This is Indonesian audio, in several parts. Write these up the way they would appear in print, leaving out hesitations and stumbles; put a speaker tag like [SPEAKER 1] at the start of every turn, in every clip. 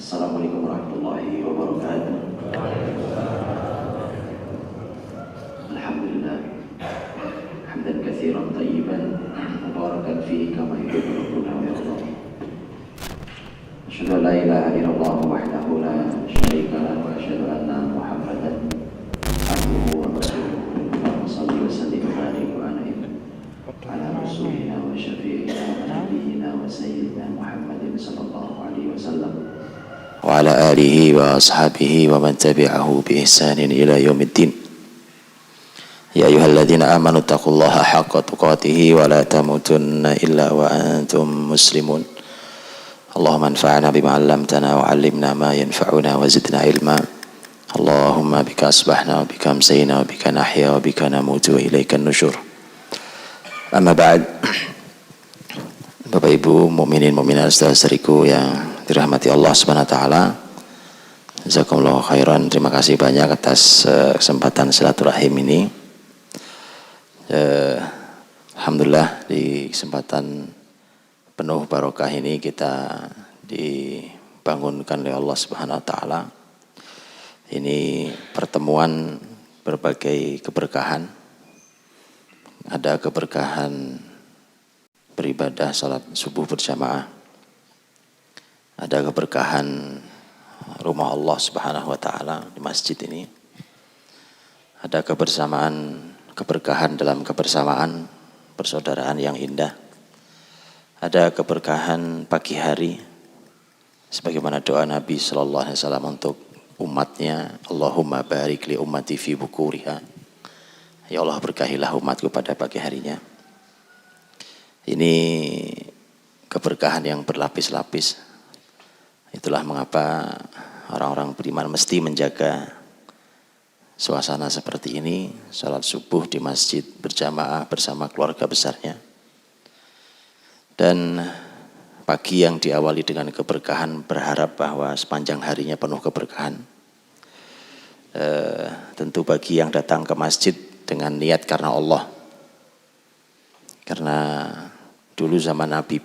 [SPEAKER 1] Assalamualaikum warahmatullahi wabarakatuh. Alhamdulillah hamdan katsiran thayyiban mubarakan fihi kama yuhibbu rabbuna wa yarda. Asyhadu an la ilaha illallah wahdahu la syarika lahu wa asyhadu anna Muhammadan abduhu wa rasuluhu. Allahumma shalli wa sallim wa barik wa an'im ala rasulina wa syafi'ina wa nabiyyina wa sayyidina Muhammadin sallallahu alaihi wasallam wa ala alihi wa ashabihi wa man tabi'ahu bi ihsanin ila yaumiddin. Ya ayyuhalladzina amanu taqullaha haqqa tuqatih wa la tamutunna illa wa antum muslimun. Allahumma anfa'na bima 'allamtana wa 'allimna ma yanfa'una wa zidna ilma. Allahumma bika asbahna wa bika amsayna wa bika nahya wa bika namutu wa ilaikan nusyur. Amma ba'd. Bapak Ibu mukminin mukminat saudara-saudariku yang dirahmati Allah Subhanahu wa taala. Jazakumullahu khairan. Terima kasih banyak atas kesempatan silaturahim ini. Alhamdulillah di kesempatan penuh barokah ini kita dibangunkan oleh Allah Subhanahu wa taala. Ini pertemuan berbagai keberkahan. Ada keberkahan beribadah salat subuh berjamaah. Ada keberkahan rumah Allah Subhanahu wa taala di masjid ini. Ada keberkahan dalam kebersamaan persaudaraan yang indah. Ada keberkahan pagi hari sebagaimana doa Nabi sallallahu alaihi wasallam untuk umatnya, Allahumma barik li ummati fi bukuriha. Ya Allah, berkahilah umatku pada pagi harinya. Ini keberkahan yang berlapis-lapis. Itulah mengapa orang-orang beriman mesti menjaga suasana seperti ini, salat subuh di masjid berjamaah bersama keluarga besarnya. Dan pagi yang diawali dengan keberkahan, berharap bahwa sepanjang harinya penuh keberkahan. Tentu bagi yang datang ke masjid dengan niat karena Allah. Karena dulu zaman Nabi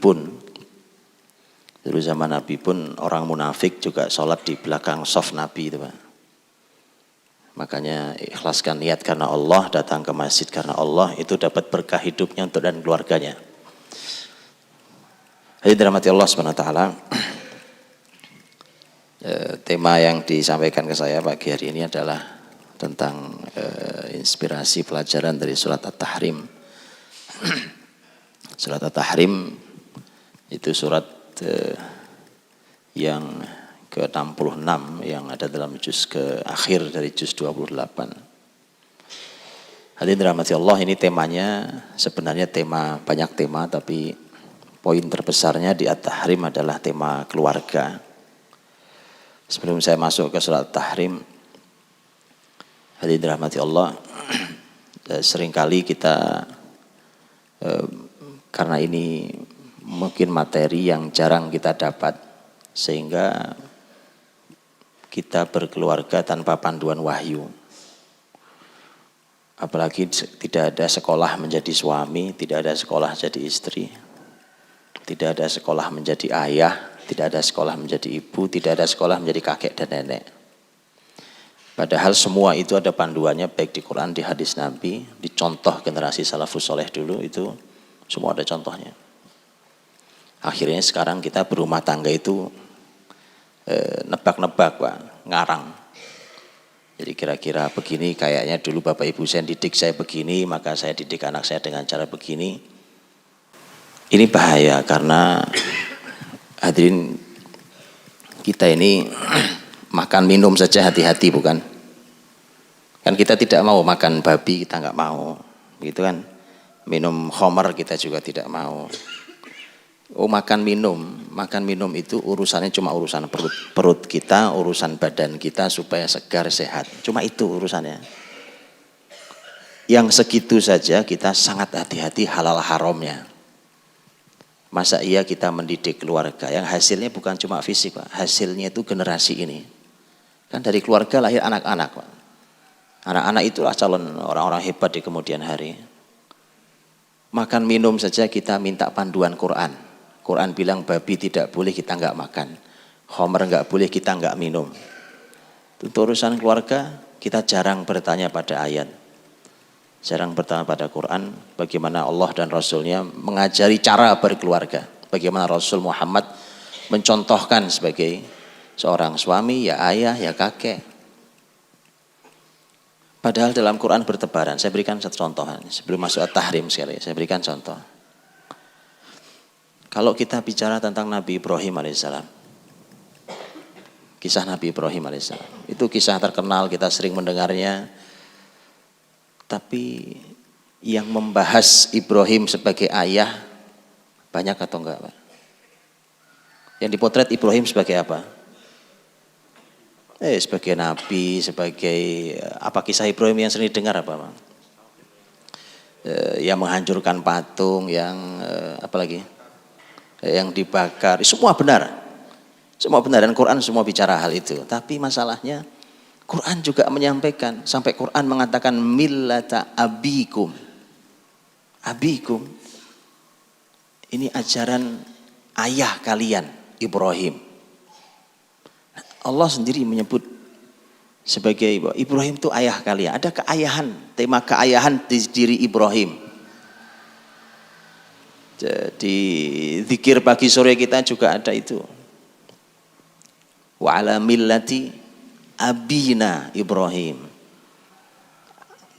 [SPEAKER 1] pun orang munafik juga sholat di belakang shaf Nabi itu Pak. Makanya ikhlaskan niat karena Allah, datang ke masjid karena Allah, itu dapat berkah hidupnya untuk dan keluarganya. Hadirin dirahmati Allah Subhanahu wa taala. Tema yang disampaikan ke saya pagi hari ini adalah tentang inspirasi pelajaran dari surat At-Tahrim. Surat At-Tahrim itu surat yang ke-66 yang ada dalam juz akhir dari juz 28. Hadirin dirahmati Allah, ini temanya sebenarnya banyak tema, tapi poin terbesarnya di At-Tahrim adalah tema keluarga. Sebelum saya masuk ke surat At-Tahrim, hadirin dirahmati Allah, seringkali kita karena ini mungkin materi yang jarang kita dapat, sehingga kita berkeluarga tanpa panduan wahyu. Apalagi tidak ada sekolah menjadi suami, tidak ada sekolah jadi istri, tidak ada sekolah menjadi ayah, tidak ada sekolah menjadi ibu, tidak ada sekolah menjadi kakek dan nenek. Padahal semua itu ada panduannya, baik di Quran, di hadis Nabi, di contoh generasi salafus soleh dulu, itu semua ada contohnya. Akhirnya sekarang kita berumah tangga itu nebak-nebak Pak, ngarang. Jadi kira-kira begini, kayaknya dulu Bapak Ibu saya didik saya begini, maka saya didik anak saya dengan cara begini. Ini bahaya karena hadirin, kita ini makan minum saja hati-hati bukan? Kan kita tidak mau makan babi, kita nggak mau, gitu kan? Minum khamar kita juga tidak mau. Oh, makan minum itu urusannya cuma urusan perut kita, urusan badan kita supaya segar sehat. Cuma itu urusannya. Yang segitu saja kita sangat hati-hati halal haramnya. Masa iya kita mendidik keluarga yang hasilnya bukan cuma fisik Pak, hasilnya itu generasi ini. Kan dari keluarga lahir anak-anak Pak. Anak-anak itulah calon orang-orang hebat di kemudian hari. Makan minum saja kita minta panduan Quran. Quran bilang babi tidak boleh, kita enggak makan.
[SPEAKER 2] Khamr nggak boleh, kita nggak minum. Untuk urusan keluarga kita jarang bertanya pada ayat, jarang bertanya pada Quran, bagaimana Allah dan Rasulnya mengajari cara berkeluarga, bagaimana Rasul Muhammad mencontohkan sebagai seorang suami, ya ayah, ya kakek. Padahal dalam Quran bertebaran. Saya berikan satu contoh sebelum masuk at-tahrim sekali. Saya berikan contoh. Kalau kita bicara tentang Nabi Ibrahim alaihissalam, kisah Nabi Ibrahim alaihissalam, itu kisah terkenal, kita sering mendengarnya. Tapi yang membahas Ibrahim sebagai ayah banyak atau enggak, Pak? Yang dipotret Ibrahim sebagai apa? Sebagai nabi, sebagai apa, kisah Ibrahim yang sering didengar apa, Pak? Yang menghancurkan patung, yang apa lagi? Yang dibakar, semua benar. Semua benar dan Quran semua bicara hal itu. Tapi masalahnya Quran juga menyampaikan, sampai Quran mengatakan millata abikum. Abikum ini ajaran ayah kalian, Ibrahim. Allah sendiri menyebut sebagai Ibrahim itu ayah kalian. Ada keayahan, tema keayahan di diri Ibrahim. Jadi zikir pagi sore kita juga ada itu. Wa ala millati abina Ibrahim.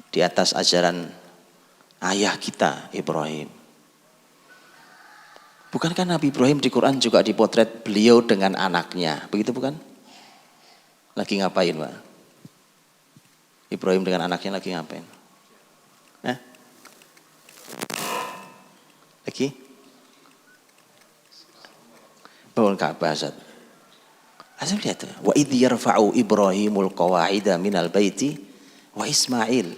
[SPEAKER 2] Di atas ajaran ayah kita Ibrahim. Bukankah Nabi Ibrahim di Quran juga dipotret beliau dengan anaknya? Begitu bukan? Lagi ngapain, Pak? Ibrahim dengan anaknya lagi ngapain? Lagi? Bangun Ka'bah, Ustaz. Asal lihat, wa idh yarfa'u Ibrahimul qawa'ida minal baiti wa Ismail.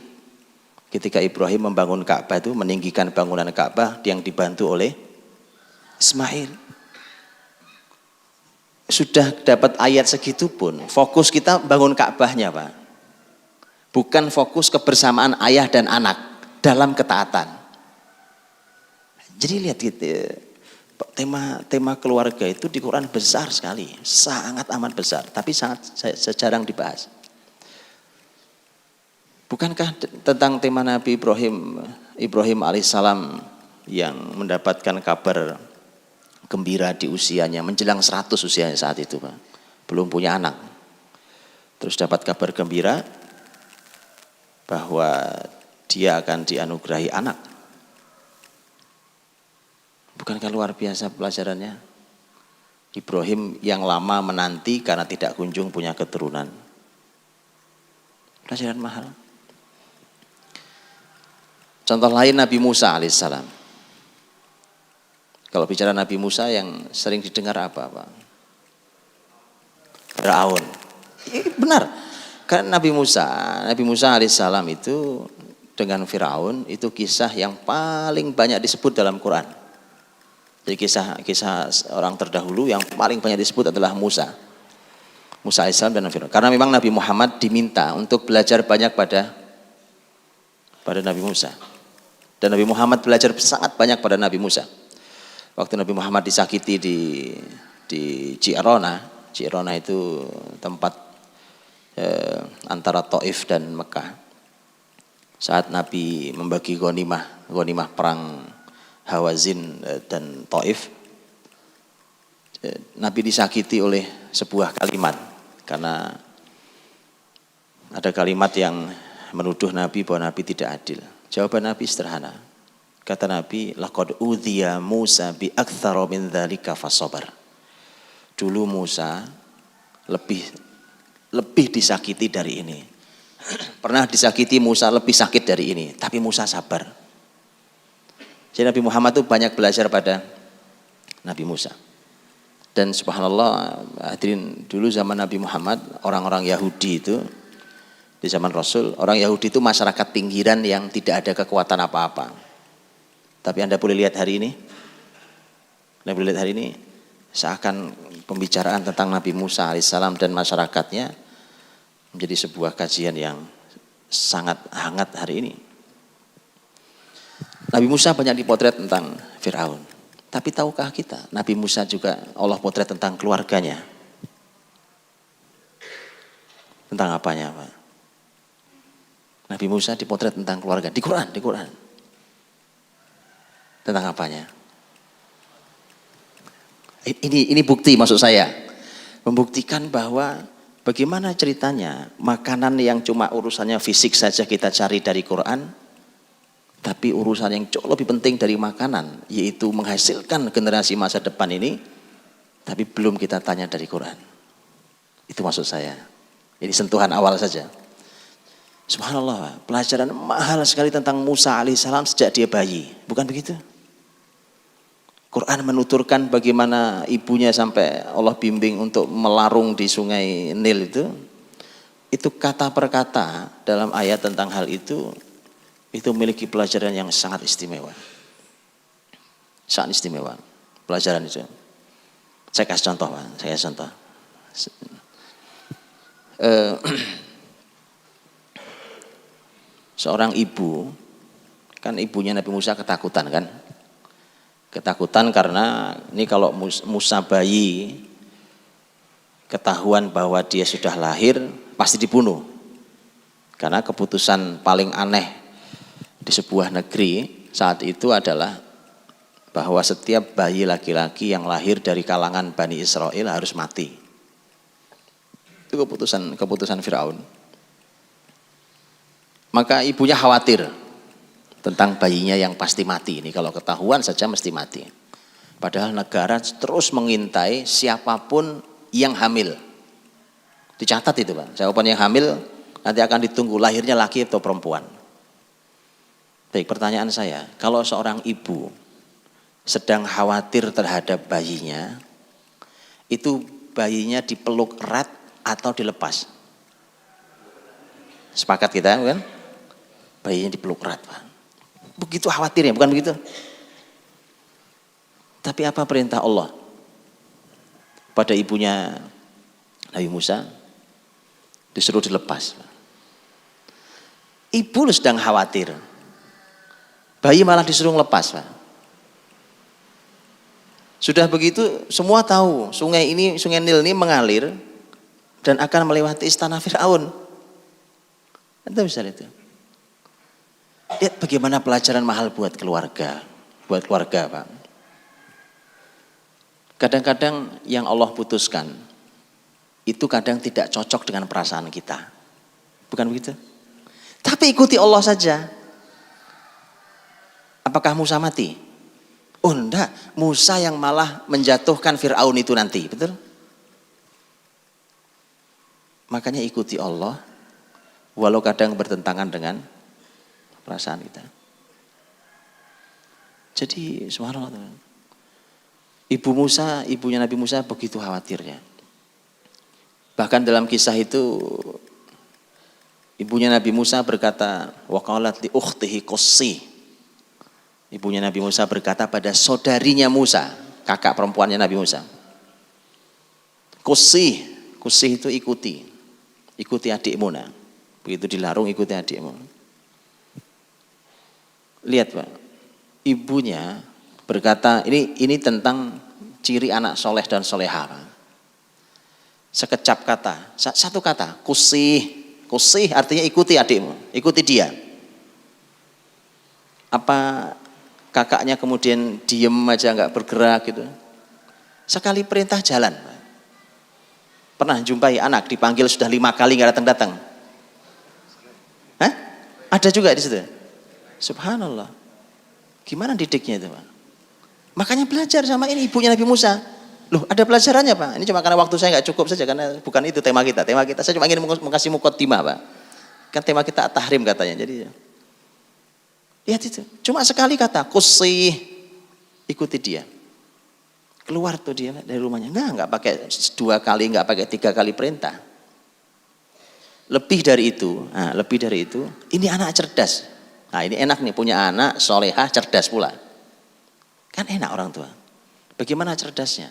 [SPEAKER 2] Ketika Ibrahim membangun Ka'bah itu, meninggikan bangunan Ka'bah yang dibantu oleh Ismail. Sudah dapat ayat segitu pun, fokus kita bangun Ka'bahnya, Pak. Bukan fokus kebersamaan ayah dan anak dalam ketaatan. Jadi lihat gitu, tema keluarga itu di Quran besar sekali, sangat amat besar, tapi sangat jarang dibahas. Bukankah tentang tema Nabi Ibrahim alaihissalam yang mendapatkan kabar gembira di usianya, menjelang 100 usianya saat itu, Pak. Belum punya anak. Terus dapat kabar gembira bahwa dia akan dianugerahi anak. Bukankah luar biasa pelajarannya? Ibrahim yang lama menanti karena tidak kunjung punya keturunan. Pelajaran mahal. Contoh lain Nabi Musa alaihissalam. Kalau bicara Nabi Musa yang sering didengar apa, Pak? Firaun. Benar. Karena Nabi Musa alaihissalam itu dengan Firaun itu kisah yang paling banyak disebut dalam Quran. Jadi kisah orang terdahulu yang paling banyak disebut adalah Musa alaihissalam dan Firaun. Karena memang Nabi Muhammad diminta untuk belajar banyak pada Nabi Musa. Dan Nabi Muhammad belajar sangat banyak pada Nabi Musa. Waktu Nabi Muhammad disakiti di Ji'rana itu tempat antara Taif dan Mekah. Saat Nabi membagi ghanimah perang Hawazin dan Taif, Nabi disakiti oleh sebuah kalimat, karena ada kalimat yang menuduh Nabi bahwa Nabi tidak adil. Jawaban Nabi sederhana. Kata Nabi, laqad udhiya Musa bi aktsara min dzalika fasabar. Dulu Musa lebih disakiti dari ini. Pernah disakiti Musa lebih sakit dari ini, tapi Musa sabar. Jadi Nabi Muhammad itu banyak belajar pada Nabi Musa. Dan subhanallah, hadirin, dulu zaman Nabi Muhammad, orang-orang Yahudi itu di zaman Rasul, orang Yahudi itu masyarakat pinggiran yang tidak ada kekuatan apa-apa. Tapi Anda boleh lihat hari ini, seakan pembicaraan tentang Nabi Musa alaihissalam dan masyarakatnya menjadi sebuah kajian yang sangat hangat hari ini. Nabi Musa banyak dipotret tentang Firaun. Tapi tahukah kita, Nabi Musa juga Allah potret tentang keluarganya. Tentang apanya, Pak? Nabi Musa dipotret tentang keluarga di Quran. Tentang apanya? Ini bukti maksud saya. Membuktikan bahwa bagaimana ceritanya makanan yang cuma urusannya fisik saja kita cari dari Quran, tapi urusan yang jauh lebih penting dari makanan, yaitu menghasilkan generasi masa depan ini, tapi belum kita tanya dari Quran. Itu maksud saya. Ini sentuhan awal saja. Subhanallah, pelajaran mahal sekali tentang Musa alaihissalam sejak dia bayi. Bukan begitu? Quran menuturkan bagaimana ibunya sampai Allah bimbing untuk melarung di sungai Nil itu. Itu kata per kata dalam ayat tentang hal itu memiliki pelajaran yang sangat istimewa. Sangat istimewa pelajaran itu. Saya kasih contoh, Pak. Seorang ibu, kan ibunya Nabi Musa ketakutan kan? Ketakutan karena ini kalau Musa bayi ketahuan bahwa dia sudah lahir pasti dibunuh. Karena keputusan paling aneh di sebuah negeri saat itu adalah bahwa setiap bayi laki-laki yang lahir dari kalangan Bani Israel harus mati. Itu keputusan Firaun. Maka ibunya khawatir tentang bayinya yang pasti mati. Ini kalau ketahuan saja mesti mati. Padahal negara terus mengintai siapapun yang hamil. Dicatat itu, Pak. Siapapun yang hamil nanti akan ditunggu lahirnya laki atau perempuan. Baik, pertanyaan saya, kalau seorang ibu sedang khawatir terhadap bayinya, itu bayinya dipeluk erat atau dilepas? Sepakat kita kan? Bayinya dipeluk erat, Pak. Begitu khawatirnya, bukan begitu? Tapi apa perintah Allah pada ibunya Nabi Musa? Disuruh dilepas. Ibu sedang khawatir, bayi malah disuruh lepas, Pak. Sudah begitu semua tahu sungai Nil ini mengalir dan akan melewati istana Firaun. Anda bisa lihat itu. Lihat bagaimana pelajaran mahal buat keluarga, Pak. Kadang-kadang yang Allah putuskan itu kadang tidak cocok dengan perasaan kita, bukan begitu? Tapi ikuti Allah saja. Apakah Musa mati? Oh enggak, Musa yang malah menjatuhkan Firaun itu nanti, betul? Makanya ikuti Allah, walau kadang bertentangan dengan perasaan kita. Jadi subhanallah, ibunya Nabi Musa begitu khawatirnya. Bahkan dalam kisah itu ibunya Nabi Musa berkata, wa qalat li ukhtihi qussi. Ibunya Nabi Musa berkata pada saudarinya Musa, kakak perempuannya Nabi Musa. Qussi itu ikuti adikmu nah. Begitu dilarung ikuti adikmu. Lihat, Pak, ibunya berkata, ini tentang ciri anak soleh dan soleha, Pak. Sekecap kata, satu kata, kusih artinya ikuti adikmu, ikuti dia. Apa kakaknya kemudian diem aja nggak bergerak gitu? Sekali perintah jalan, Pak. Pernah jumpai anak dipanggil sudah 5 kali nggak datang? Hah? Ada juga di situ. Subhanallah. Gimana didiknya itu, Pak? Makanya belajar sama ini ibunya Nabi Musa. Loh, ada pelajarannya, Pak. Ini cuma karena waktu saya nggak cukup saja, karena bukan itu tema kita. Tema kita saya cuma ingin mengasih muqaddimah, Pak. Kan tema kita at-tahrim katanya. Jadi lihat itu. Cuma sekali kata, qusih, ikuti dia. Keluar tuh dia dari rumahnya. Enggak pakai 2 kali, enggak pakai 3 kali perintah. Lebih dari itu, ini anak cerdas. Nah ini enak nih punya anak solehah cerdas pula. Kan enak orang tua. Bagaimana cerdasnya?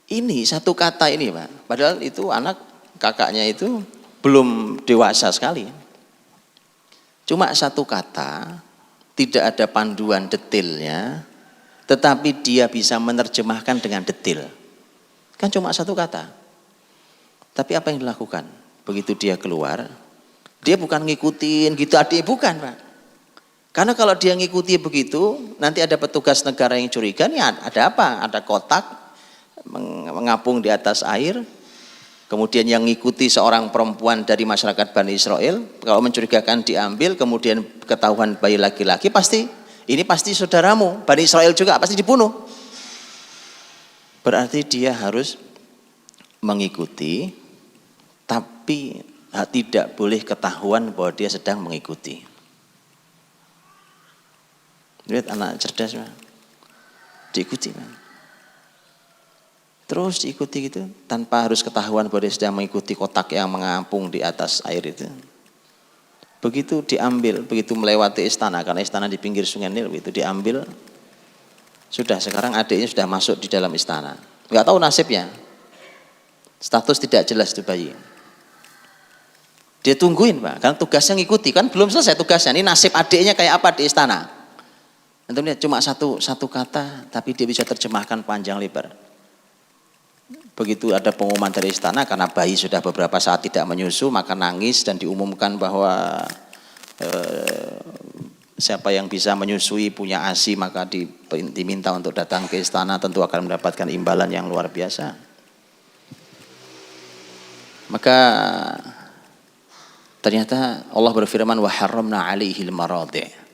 [SPEAKER 2] Ini satu kata ini, Pak. Padahal itu anak kakaknya itu belum dewasa sekali. Cuma satu kata, tidak ada panduan detailnya, tetapi dia bisa menerjemahkan dengan detail. Kan cuma satu kata. Tapi apa yang dilakukan? begitu dia keluar, dia bukan ngikutin gitu adiknya, bukan Pak. Karena kalau dia ngikuti begitu, nanti ada petugas negara yang curiga, nih ada apa? Ada kotak mengapung di atas air, kemudian yang ngikuti seorang perempuan dari masyarakat Bani Israel, kalau mencurigakan diambil, kemudian ketahuan bayi laki-laki, ini pasti saudaramu, Bani Israel juga pasti dibunuh. Berarti dia harus mengikuti, tapi tidak boleh ketahuan bahwa dia sedang mengikuti. Lihat anak cerdas, man. Diikuti, man. Terus diikuti gitu, tanpa harus ketahuan bahwa dia sedang mengikuti kotak yang mengapung di atas air itu. Begitu diambil, begitu melewati istana, karena istana di pinggir sungai Nil, begitu diambil, sudah sekarang adiknya sudah masuk di dalam istana. Nggak tahu nasibnya, status tidak jelas itu bayi. Dia tungguin Pak, kan tugasnya ngikuti, kan belum selesai tugasnya. Ini nasib adiknya kayak apa di istana? Nanti lihat cuma satu kata, tapi dia bisa terjemahkan panjang lebar. Begitu ada pengumuman dari istana, karena bayi sudah beberapa saat tidak menyusu, maka nangis dan diumumkan bahwa siapa yang bisa menyusui punya ASI maka diminta untuk datang ke istana, tentu akan mendapatkan imbalan yang luar biasa. Maka ternyata Allah berfirman wa harramna 'alaihil maradhi'.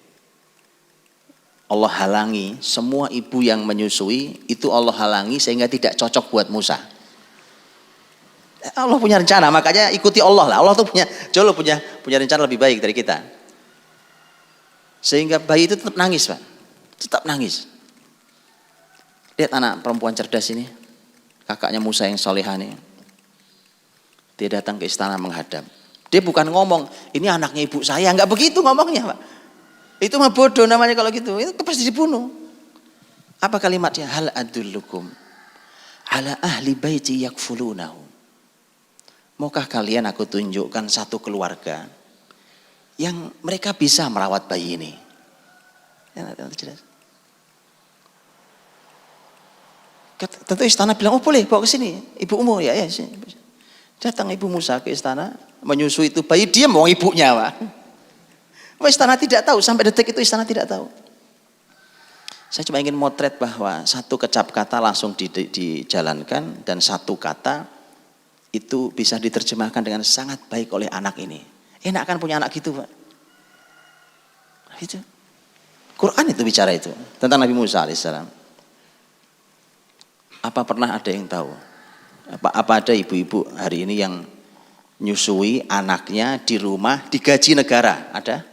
[SPEAKER 2] Allah halangi semua ibu yang menyusui, itu Allah halangi sehingga tidak cocok buat Musa. Allah punya rencana, makanya ikuti Allah lah. Allah tuh punya rencana lebih baik dari kita. Sehingga bayi itu tetap nangis, Pak. Tetap nangis. Lihat anak perempuan cerdas ini, kakaknya Musa yang solehah ini. Dia datang ke istana menghadap. Dia bukan ngomong, ini anaknya ibu saya, enggak begitu ngomongnya, Pak. Itu mah bodoh namanya kalau gitu, itu pasti dibunuh. Apa kalimatnya? Hal adullukum ala ahli baiti yakfulunahu. Maukah kalian aku tunjukkan satu keluarga yang mereka bisa merawat bayi ini? Tentu istana bilang, oh boleh bawa ke sini, ibumu ya sini. Datang ibu Musa ke istana, menyusui itu bayi, dia mau ibunya, Pak. Istana tidak tahu, sampai detik itu istana tidak tahu. Saya cuma ingin motret bahwa satu kecap kata langsung dijalankan, dan satu kata itu bisa diterjemahkan dengan sangat baik oleh anak ini. Enak kan punya anak gitu, Pak. Itu Quran itu bicara itu tentang Nabi Musa alaihissalam. Apa pernah ada yang tahu? Apa ada ibu-ibu hari ini yang nyusui anaknya di rumah digaji negara? Ada?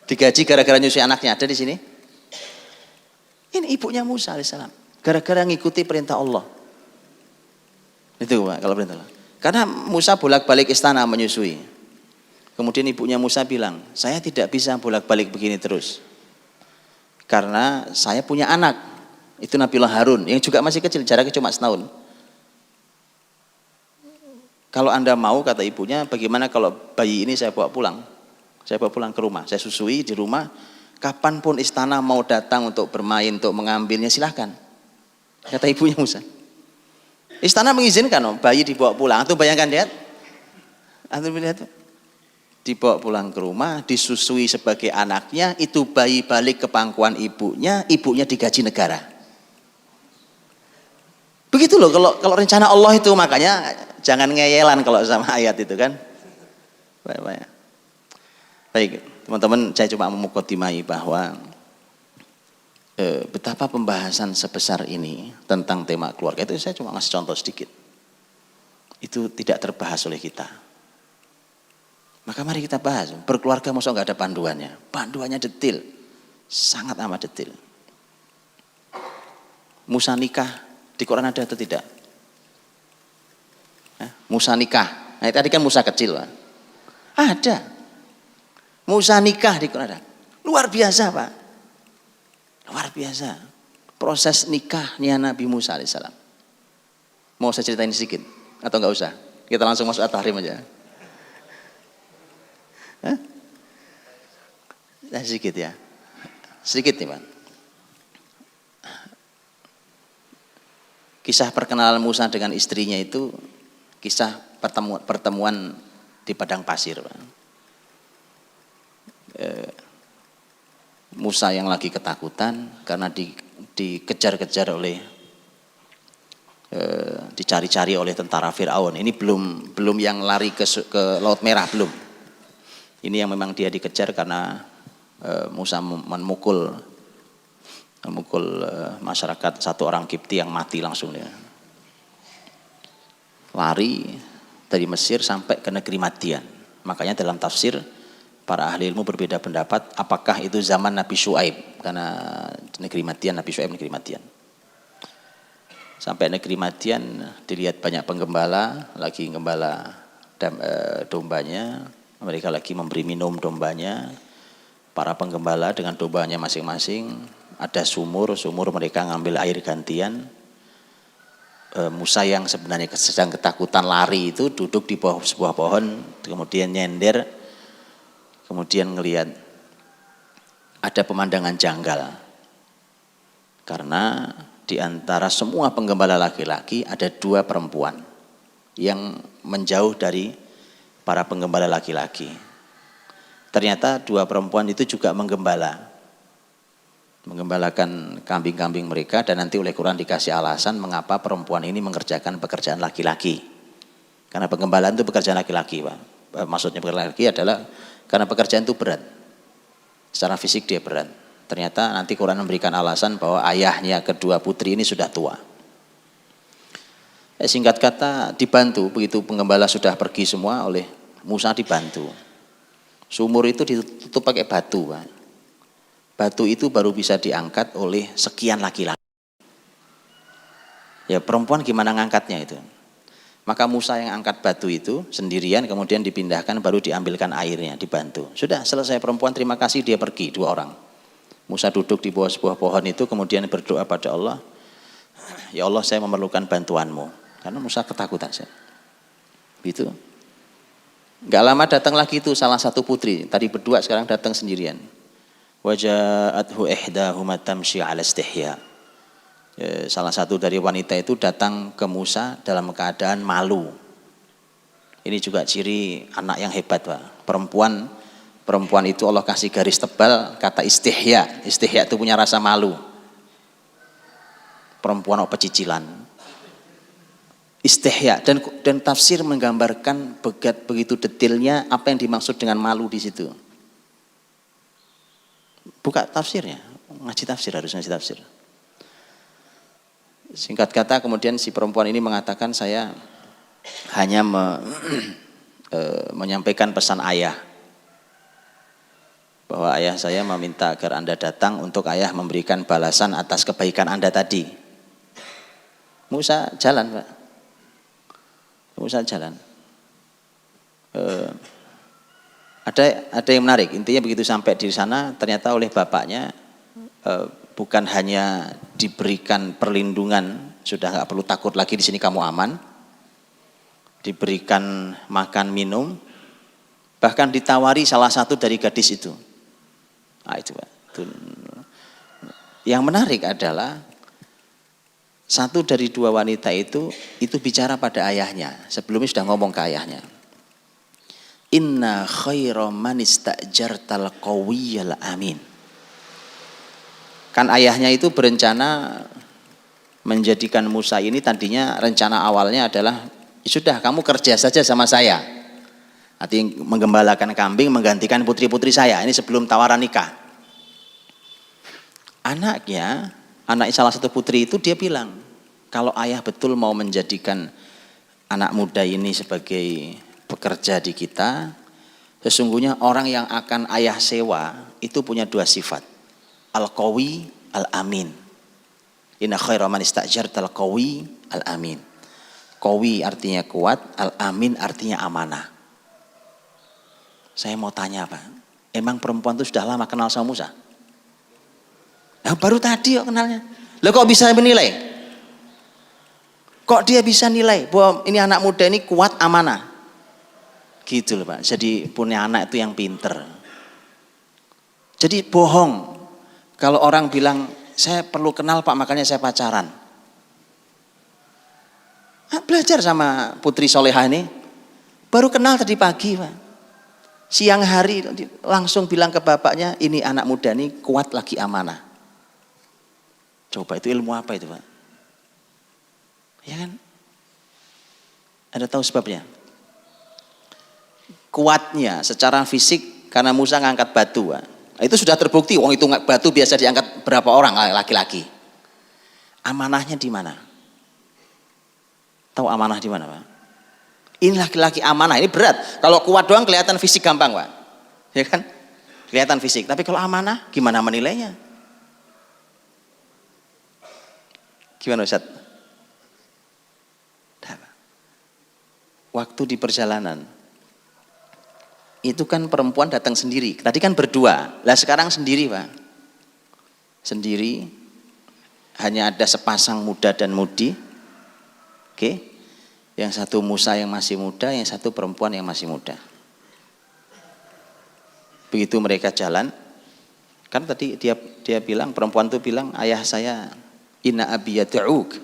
[SPEAKER 2] Digaji gara-gara nyusui anaknya, ada di sini? Ini ibunya Musa alaihissalam, gara-gara ngikuti perintah Allah. Itu Pak, kalau perintah Allah. Karena Musa bolak-balik istana menyusui. Kemudian ibunya Musa bilang, saya tidak bisa bolak-balik begini terus. Karena saya punya anak, itu Nabiullah Harun, yang juga masih kecil, jaraknya cuma setahun. Kalau Anda mau, kata ibunya, bagaimana kalau bayi ini saya bawa pulang? Saya bawa pulang ke rumah, saya susui di rumah, kapanpun istana mau datang untuk bermain, untuk mengambilnya silahkan. Kata ibunya Musa. Istana mengizinkan bayi dibawa pulang. Antum bayangkan lihat. Antum lihat. Dibawa pulang ke rumah, disusui sebagai anaknya, itu bayi balik ke pangkuan ibunya digaji negara. Begitu loh kalau rencana Allah itu, makanya jangan ngeyelan kalau sama ayat itu kan. Baik, teman-teman, saya cuma memukadimai bahwa betapa pembahasan sebesar ini tentang tema keluarga itu, saya cuma ngasih contoh sedikit. Itu tidak terbahas oleh kita. Maka mari kita bahas, berkeluarga masa enggak ada panduannya. Panduannya detail, sangat amat detail. Musa nikah, di Quran ada atau tidak? Musa nikah, nah tadi kan Musa kecil, Pak. Ada. Musa nikah di Quran. Luar biasa, Pak. Luar biasa. Proses nikahnya Nabi Musa alaihissalam. Mau saya ceritain sedikit? Atau enggak usah? Kita langsung masuk at-tahrim aja. Sedikit ya. Sedikit nih, Pak. Kisah perkenalan Musa dengan istrinya itu kisah pertemuan di padang pasir, Pak. Musa yang lagi ketakutan karena dikejar-kejar oleh dicari-cari oleh tentara Firaun. Ini belum yang lari ke Laut Merah, belum. Ini yang memang dia dikejar karena Musa memukul masyarakat, satu orang Kipti yang mati langsung dia. Lari dari Mesir sampai ke negeri Madian. Makanya dalam tafsir para ahli ilmu berbeda pendapat apakah itu zaman Nabi Syuaib, karena negeri Madian, Nabi Syuaib negeri Madian. Sampai negeri Madian dilihat banyak penggembala lagi gembala dombanya, mereka lagi memberi minum dombanya. Para penggembala dengan dombanya masing-masing, ada sumur mereka ngambil air gantian. Musa yang sebenarnya sedang ketakutan lari itu duduk di bawah sebuah pohon, kemudian nyender, kemudian ngelihat ada pemandangan janggal. Karena di antara semua penggembala laki-laki ada 2 perempuan yang menjauh dari para penggembala laki-laki. Ternyata 2 perempuan itu juga menggembalakan kambing-kambing mereka, dan nanti oleh Quran dikasih alasan mengapa perempuan ini mengerjakan pekerjaan laki-laki. Karena penggembalaan itu pekerjaan laki-laki, Pak. Maksudnya pekerjaan laki adalah karena pekerjaan itu berat. Secara fisik dia berat. Ternyata nanti Quran memberikan alasan bahwa ayahnya kedua putri ini sudah tua. Singkat kata dibantu, begitu penggembala sudah pergi semua, oleh Musa dibantu. Sumur itu ditutup pakai batu, Pak. Batu itu baru bisa diangkat oleh sekian laki-laki. Ya perempuan gimana ngangkatnya itu? Maka Musa yang angkat batu itu sendirian, kemudian dipindahkan, baru diambilkan airnya, dibantu. Sudah selesai, perempuan terima kasih, dia pergi, 2 orang. Musa duduk di bawah sebuah pohon itu, kemudian berdoa pada Allah, ya Allah saya memerlukan bantuanmu. Karena Musa ketakutan. Gitu. Gak lama datang lagi itu salah satu putri, tadi berdua sekarang datang sendirian. Waja'athu ihdahuma tamshi 'ala istihya. Salah satu dari wanita itu datang ke Musa dalam keadaan malu. Ini juga ciri anak yang hebat, Pak. Perempuan itu Allah kasih garis tebal, kata istihya. Istihya itu punya rasa malu. Perempuan pecicilan. Istihya, dan tafsir menggambarkan begitu detailnya apa yang dimaksud dengan malu di situ. Buka tafsirnya, ngaji tafsir, harus ngaji tafsir. Singkat kata kemudian si perempuan ini mengatakan, saya hanya menyampaikan pesan ayah, bahwa ayah saya meminta agar Anda datang untuk ayah memberikan balasan atas kebaikan Anda tadi. Musa jalan, Pak. Musa jalan. Ada yang menarik, intinya begitu sampai di sana ternyata oleh bapaknya bukan hanya diberikan perlindungan, sudah nggak perlu takut lagi, di sini kamu aman, diberikan makan minum, bahkan ditawari salah satu dari gadis itu. Nah, itu, Pak. Yang menarik adalah satu dari 2 wanita itu bicara pada ayahnya, sebelumnya sudah ngomong ke ayahnya. Inna khaira man istajartal qawiyyal amin. Kan ayahnya itu berencana menjadikan Musa ini, tadinya rencana awalnya adalah, sudah kamu kerja saja sama saya. Artinya menggembalakan kambing, menggantikan putri-putri saya. Ini sebelum tawaran nikah. Anak salah satu putri itu dia bilang, kalau ayah betul mau menjadikan anak muda ini sebagai pekerja di kita, sesungguhnya orang yang akan ayah sewa itu punya 2 sifat, al-qawi, al-amin. Inna khaira man istajartal qawi, al-amin. Qawi artinya kuat, al-amin artinya amanah. Saya mau tanya, Pak, emang perempuan itu sudah lama kenal sama Musa? Baru tadi kok kenalnya. Lah kok bisa menilai? Kok dia bisa nilai bahwa ini anak muda ini kuat, amanah? Gitu loh, Pak. Jadi punya anak itu yang pinter. Jadi bohong kalau orang bilang saya perlu kenal, Pak, makanya saya pacaran. Belajar sama putri solehah ini. Baru kenal tadi pagi, Pak. Siang hari langsung bilang ke bapaknya, ini anak muda ini kuat lagi amanah. Coba itu ilmu apa itu, Pak? Ya kan? Anda tahu sebabnya? Kuatnya secara fisik karena Musa ngangkat batu, Pak. Itu sudah terbukti. Wong itu batu biasa diangkat berapa orang laki-laki. Amanahnya di mana? Tahu amanah di mana, Pak? Ini laki-laki amanah, ini berat. Kalau kuat doang kelihatan fisik gampang, Pak. Ya kan? Kelihatan fisik. Tapi kalau amanah, gimana menilainya? Gimana, Ustaz? Waktu di perjalanan, itu kan perempuan datang sendiri. Tadi kan berdua. Lah sekarang sendiri, Pak. Sendiri, hanya ada sepasang muda dan mudi. Oke. Yang satu Musa yang masih muda, yang satu perempuan yang masih muda. Begitu mereka jalan, kan tadi dia bilang, perempuan itu bilang, ayah saya, inna abi yad'uk,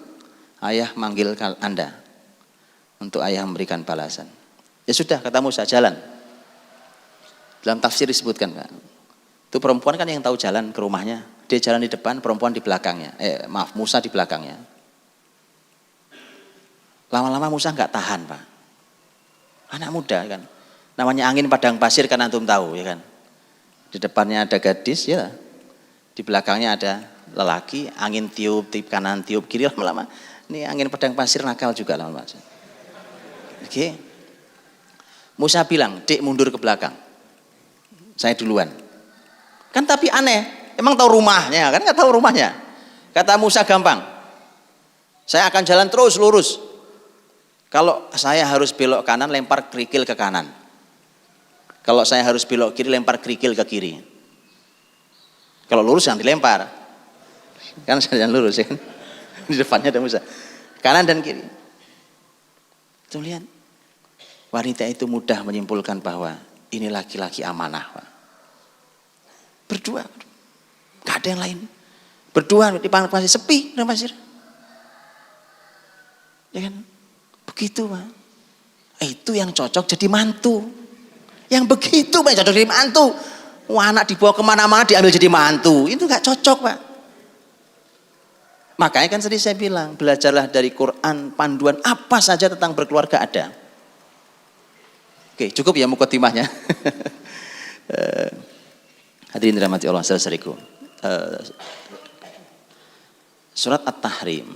[SPEAKER 2] ayah manggil Anda, untuk ayah memberikan balasan. Ya sudah, kata Musa, jalan. Dalam tafsir disebutkan, Pak, itu perempuan kan yang tahu jalan ke rumahnya, dia jalan di depan, perempuan di belakangnya, Musa di belakangnya. Lama-lama Musa nggak tahan, Pak. Anak muda kan, namanya angin padang pasir kan antum tahu ya kan. Di depannya ada gadis ya, di belakangnya ada lelaki, angin tiup kanan tiup kiri, lama-lama ini angin padang pasir nakal juga lama-lama. Oke. Musa bilang, "Dek mundur ke belakang. Saya duluan." Kan tapi aneh, emang tahu rumahnya kan, nggak tahu rumahnya. Kata Musa gampang, saya akan jalan terus lurus. Kalau saya harus belok kanan, lempar kerikil ke kanan. Kalau saya harus belok kiri, lempar kerikil ke kiri. Kalau lurus jangan dilempar. Kan jangan lurus ya kan. Di depannya ada Musa. Kanan dan kiri. Tuh lihat. Wanita itu mudah menyimpulkan bahwa ini laki-laki amanah, Pak. Berdua. Gak ada yang lain. Berdua di padang pasir, sepi padang pasir. Ya kan? Begitu, Pak. Itu yang cocok jadi mantu. Yang begitu, Pak, cocok jadi mantu. Wah, anak dibawa kemana-mana diambil jadi mantu. Itu gak cocok, Pak. Makanya kan tadi saya bilang, belajarlah dari Quran, panduan apa saja tentang berkeluarga ada. Oke, cukup ya mukadimahnya. Hadirin dirahmati Allah saudaraku. Surat At-Tahrim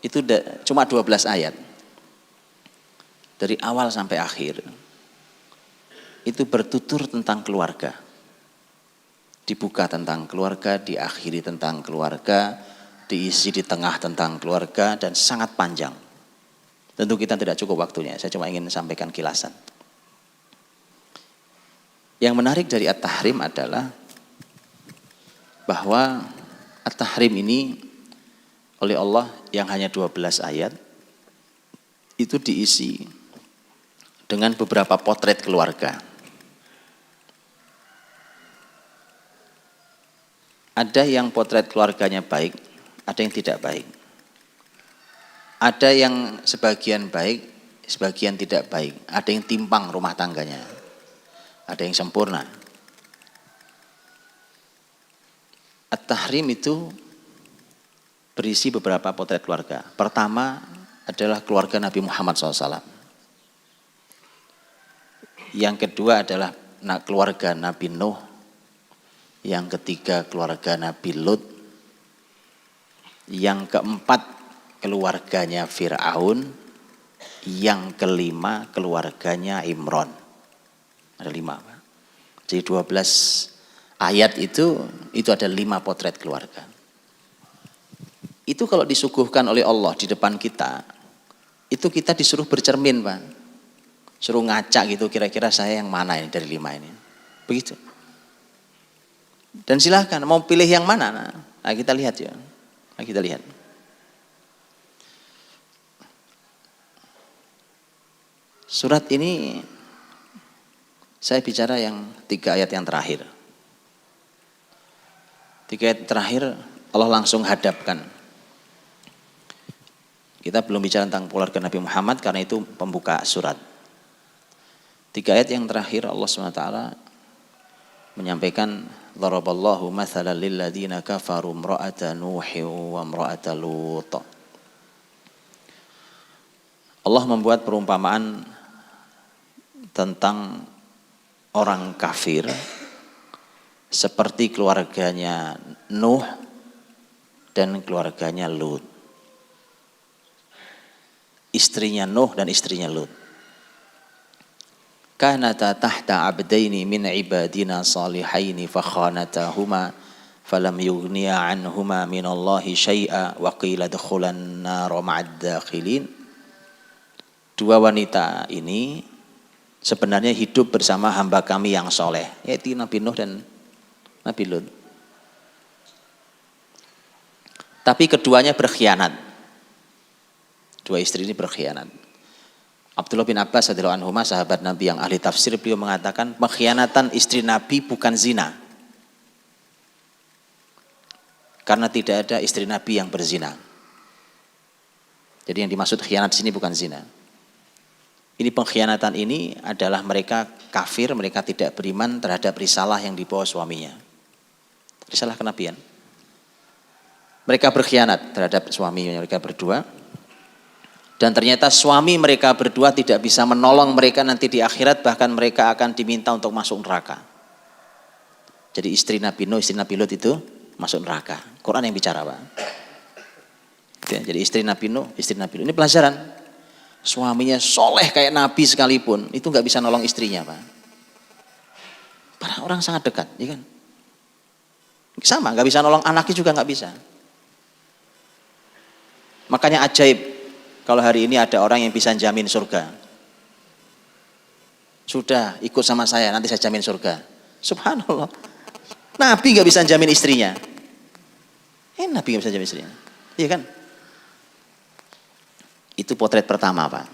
[SPEAKER 2] itu cuma 12 ayat. Dari awal sampai akhir. Itu bertutur tentang keluarga. Dibuka tentang keluarga, diakhiri tentang keluarga, diisi di tengah tentang keluarga, dan sangat panjang. Tentu kita tidak cukup waktunya, saya cuma ingin sampaikan kilasan. Yang menarik dari At-Tahrim adalah bahwa At-Tahrim ini oleh Allah yang hanya 12 ayat itu diisi dengan beberapa potret keluarga. Ada yang potret keluarganya baik, ada yang tidak baik. Ada yang sebagian baik, sebagian tidak baik. Ada yang timpang rumah tangganya. Ada yang sempurna. At-Tahrim itu berisi beberapa potret keluarga. Pertama adalah keluarga Nabi Muhammad SAW. Yang kedua adalah keluarga Nabi Nuh. Yang ketiga keluarga Nabi Lut. Yang keempat keluarganya Fir'aun. Yang kelima keluarganya Imran. Ada 5. Jadi 12 ayat itu ada 5 potret keluarga. Itu kalau disuguhkan oleh Allah di depan kita, itu kita disuruh bercermin, Pak. Suruh ngaca gitu, kira-kira saya yang mana ini dari 5 ini. Begitu. Dan silahkan mau pilih yang mana. Nah, kita lihat ya. Nah, kita lihat. Surat ini saya bicara yang 3 ayat yang terakhir. 3 ayat terakhir Allah langsung hadapkan Kita belum bicara tentang keluarga Nabi Muhammad karena itu pembuka surat. 3 ayat yang terakhir Allah SWT menyampaikan Daraballahu mathalan lil ladzina kafaru imra'ata Nuhi wa imra'ata Lut. Allah membuat perumpamaan tentang orang kafir seperti keluarganya Nuh dan keluarganya Lut. Istrinya Nuh dan istrinya Lut. Kanata tahta abdaini min ibadina salihaini fakhanatahuma falam yughniya anhuma minallahi syai'a wa qila dukhulan nar ma'ad dakhilin. 2 wanita ini sebenarnya hidup bersama hamba kami yang soleh, yaitu Nabi Nuh dan Nabi Lut. Tapi keduanya berkhianat. 2 istri ini berkhianat. Abdullah bin Abbas radhiyallahu anhu, sahabat Nabi yang ahli tafsir, beliau mengatakan pengkhianatan istri Nabi bukan zina. Karena tidak ada istri Nabi yang berzina. Jadi yang dimaksud khianat di sini bukan zina. Ini pengkhianatan ini adalah mereka kafir, mereka tidak beriman terhadap risalah yang dibawa suaminya. Risalah kenabian. Mereka berkhianat terhadap suaminya mereka berdua. Dan ternyata suami mereka berdua tidak bisa menolong mereka nanti di akhirat, bahkan mereka akan diminta untuk masuk neraka. Jadi istri Nabi Nuh, istri Nabi Lut itu masuk neraka. Quran yang bicara, Pak. Jadi istri Nabi Nuh, istri Nabi Lut. Ini pelajaran. Suaminya soleh kayak Nabi sekalipun, itu nggak bisa nolong istrinya, Pak. Para orang sangat dekat, ya kan? Sama, nggak bisa nolong anaknya juga nggak bisa. Makanya ajaib. Kalau hari ini ada orang yang bisa jamin surga. Sudah, ikut sama saya, nanti saya jamin surga. Subhanallah. Nabi gak bisa jamin istrinya. Nabi gak bisa jamin istrinya. Iya kan? Itu potret pertama, Pak.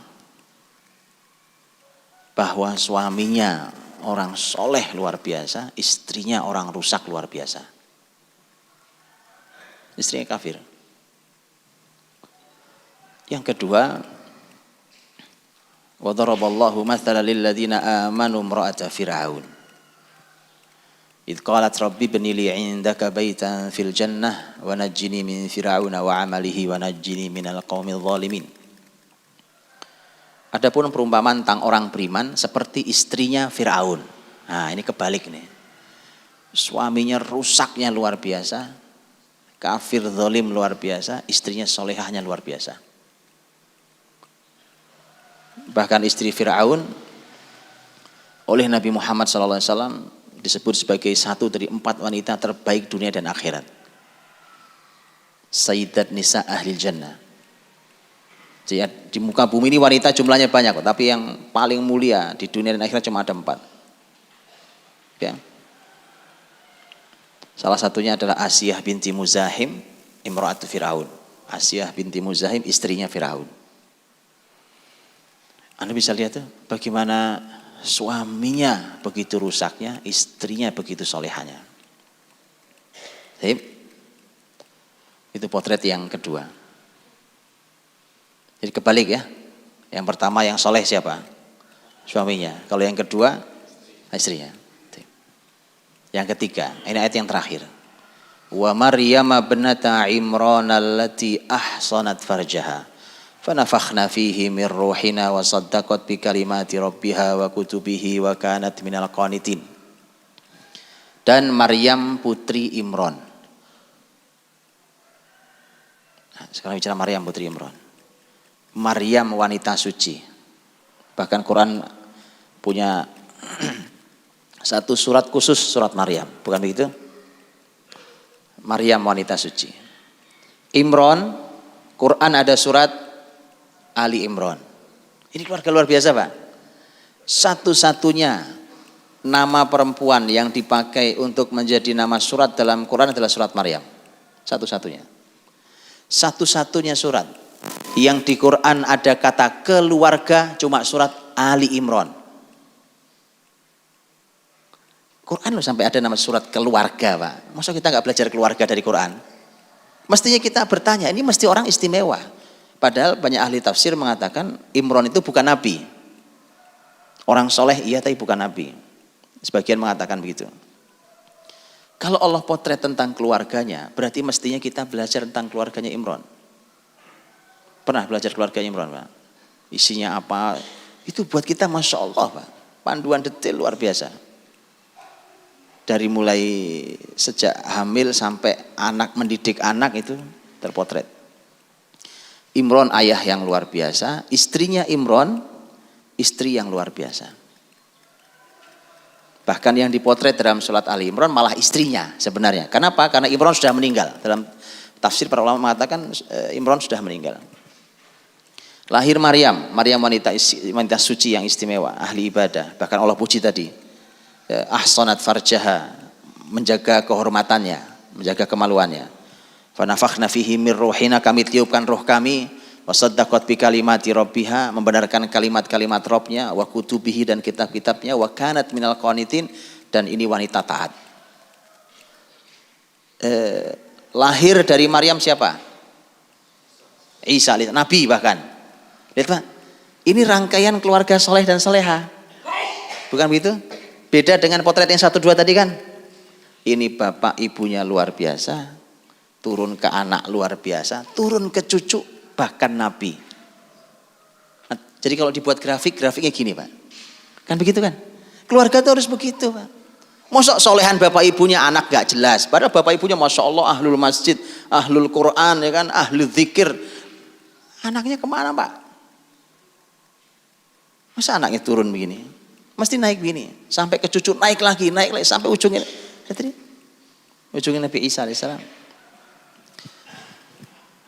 [SPEAKER 2] Bahwa suaminya orang soleh luar biasa, istrinya orang rusak luar biasa. Istrinya kafir. Yang kedua, wa daraballahu mathalan lil ladzina amanu imra'ata fir'aun. Idh qalat rabbi ibni li 'indaka baitan fil jannah wa najjini min fir'auna wa 'amalihi wa najjini minal qaumidh dhalimin. Adapun perumpamaan tentang orang beriman seperti istrinya Firaun. Nah, ini kebalik nih. Suaminya rusaknya luar biasa, kafir zalim luar biasa, istrinya solehahnya luar biasa. Bahkan istri Fir'aun oleh Nabi Muhammad SAW disebut sebagai satu dari 4 wanita terbaik dunia dan akhirat. Sayyidat Nisa Ahlil Jannah. Jadi di muka bumi ini wanita jumlahnya banyak, tapi yang paling mulia di dunia dan akhirat cuma ada 4. Ya. Salah satunya adalah Asiyah binti Muzahim, imra'atu Fir'aun. Asiyah binti Muzahim, istrinya Fir'aun. Anda bisa lihat tuh bagaimana suaminya begitu rusaknya, istrinya begitu solehanya. Itu potret yang kedua. Jadi kebalik ya. Yang pertama yang soleh siapa? Suaminya. Kalau yang kedua istrinya. Yang ketiga, ini ayat yang terakhir. Wa Maryam ibnata Imran allati ahsanat farjaha. Fanafakhna fihi min ruhina wa saddaqat bi kalimati rabbiha wa kutubihi wa kanat minal qanitin. Dan Maryam putri Imran. Nah, sekarang bicara Maryam putri Imran. Maryam wanita suci. Bahkan Quran punya satu surat khusus, surat Maryam, bukan begitu? Maryam wanita suci. Imran, Quran ada surat Ali Imran. Ini keluarga luar biasa, Pak. Satu-satunya nama perempuan yang dipakai untuk menjadi nama surat dalam Quran adalah surat Maryam. Satu-satunya. Satu-satunya surat yang di Quran ada kata keluarga cuma surat Ali Imran. Quran loh sampai ada nama surat keluarga, Pak. Masa kita nggak belajar keluarga dari Quran? Mestinya kita bertanya, ini mesti orang istimewa. Padahal banyak ahli tafsir mengatakan Imron itu bukan nabi. Orang soleh iya tapi bukan nabi. Sebagian mengatakan begitu. Kalau Allah potret tentang keluarganya, berarti mestinya kita belajar tentang keluarganya Imron. Pernah belajar keluarganya Imron, Pak? Isinya apa? Itu buat kita Masya Allah, Pak. Panduan detail luar biasa. Dari mulai sejak hamil sampai anak mendidik anak itu terpotret. Imron ayah yang luar biasa, istrinya Imron istri yang luar biasa. Bahkan yang dipotret dalam surat Ali Imran malah istrinya sebenarnya. Kenapa? Karena Imran sudah meninggal. Dalam tafsir para ulama mengatakan Imran sudah meninggal. Lahir Maryam wanita suci yang istimewa, ahli ibadah. Bahkan Allah puji tadi. Ahsanat farjaha, menjaga kehormatannya, menjaga kemaluannya. Fa nafakhna fihi mir ruhina, kami tiupkan roh kami. Wa saddaqat bi kalimati rabbiha, membenarkan kalimat-kalimat Rabbnya, wa kutubihi dan kitab-kitabnya, wa kanat minal qanitin, dan ini wanita taat. Lahir dari Maryam siapa? Isa, Nabi bahkan. Lihat Pak, ini rangkaian keluarga soleh dan soleha. Bukan begitu? Beda dengan potret yang 1, 2 tadi kan. Ini bapak ibunya luar biasa, turun ke anak luar biasa, turun ke cucu, bahkan Nabi. Nah, jadi kalau dibuat grafiknya gini Pak. Kan begitu kan? Keluarga itu harus begitu Pak. Masa solehan bapak ibunya anak gak jelas. Padahal bapak ibunya Masya Allah ahlul masjid, ahlul Quran, ya kan, ahlul zikir. Anaknya kemana Pak? Masa anaknya turun begini? Mesti naik begini. Sampai ke cucu naik lagi, sampai ujungnya. Ujungnya Nabi Isa AS.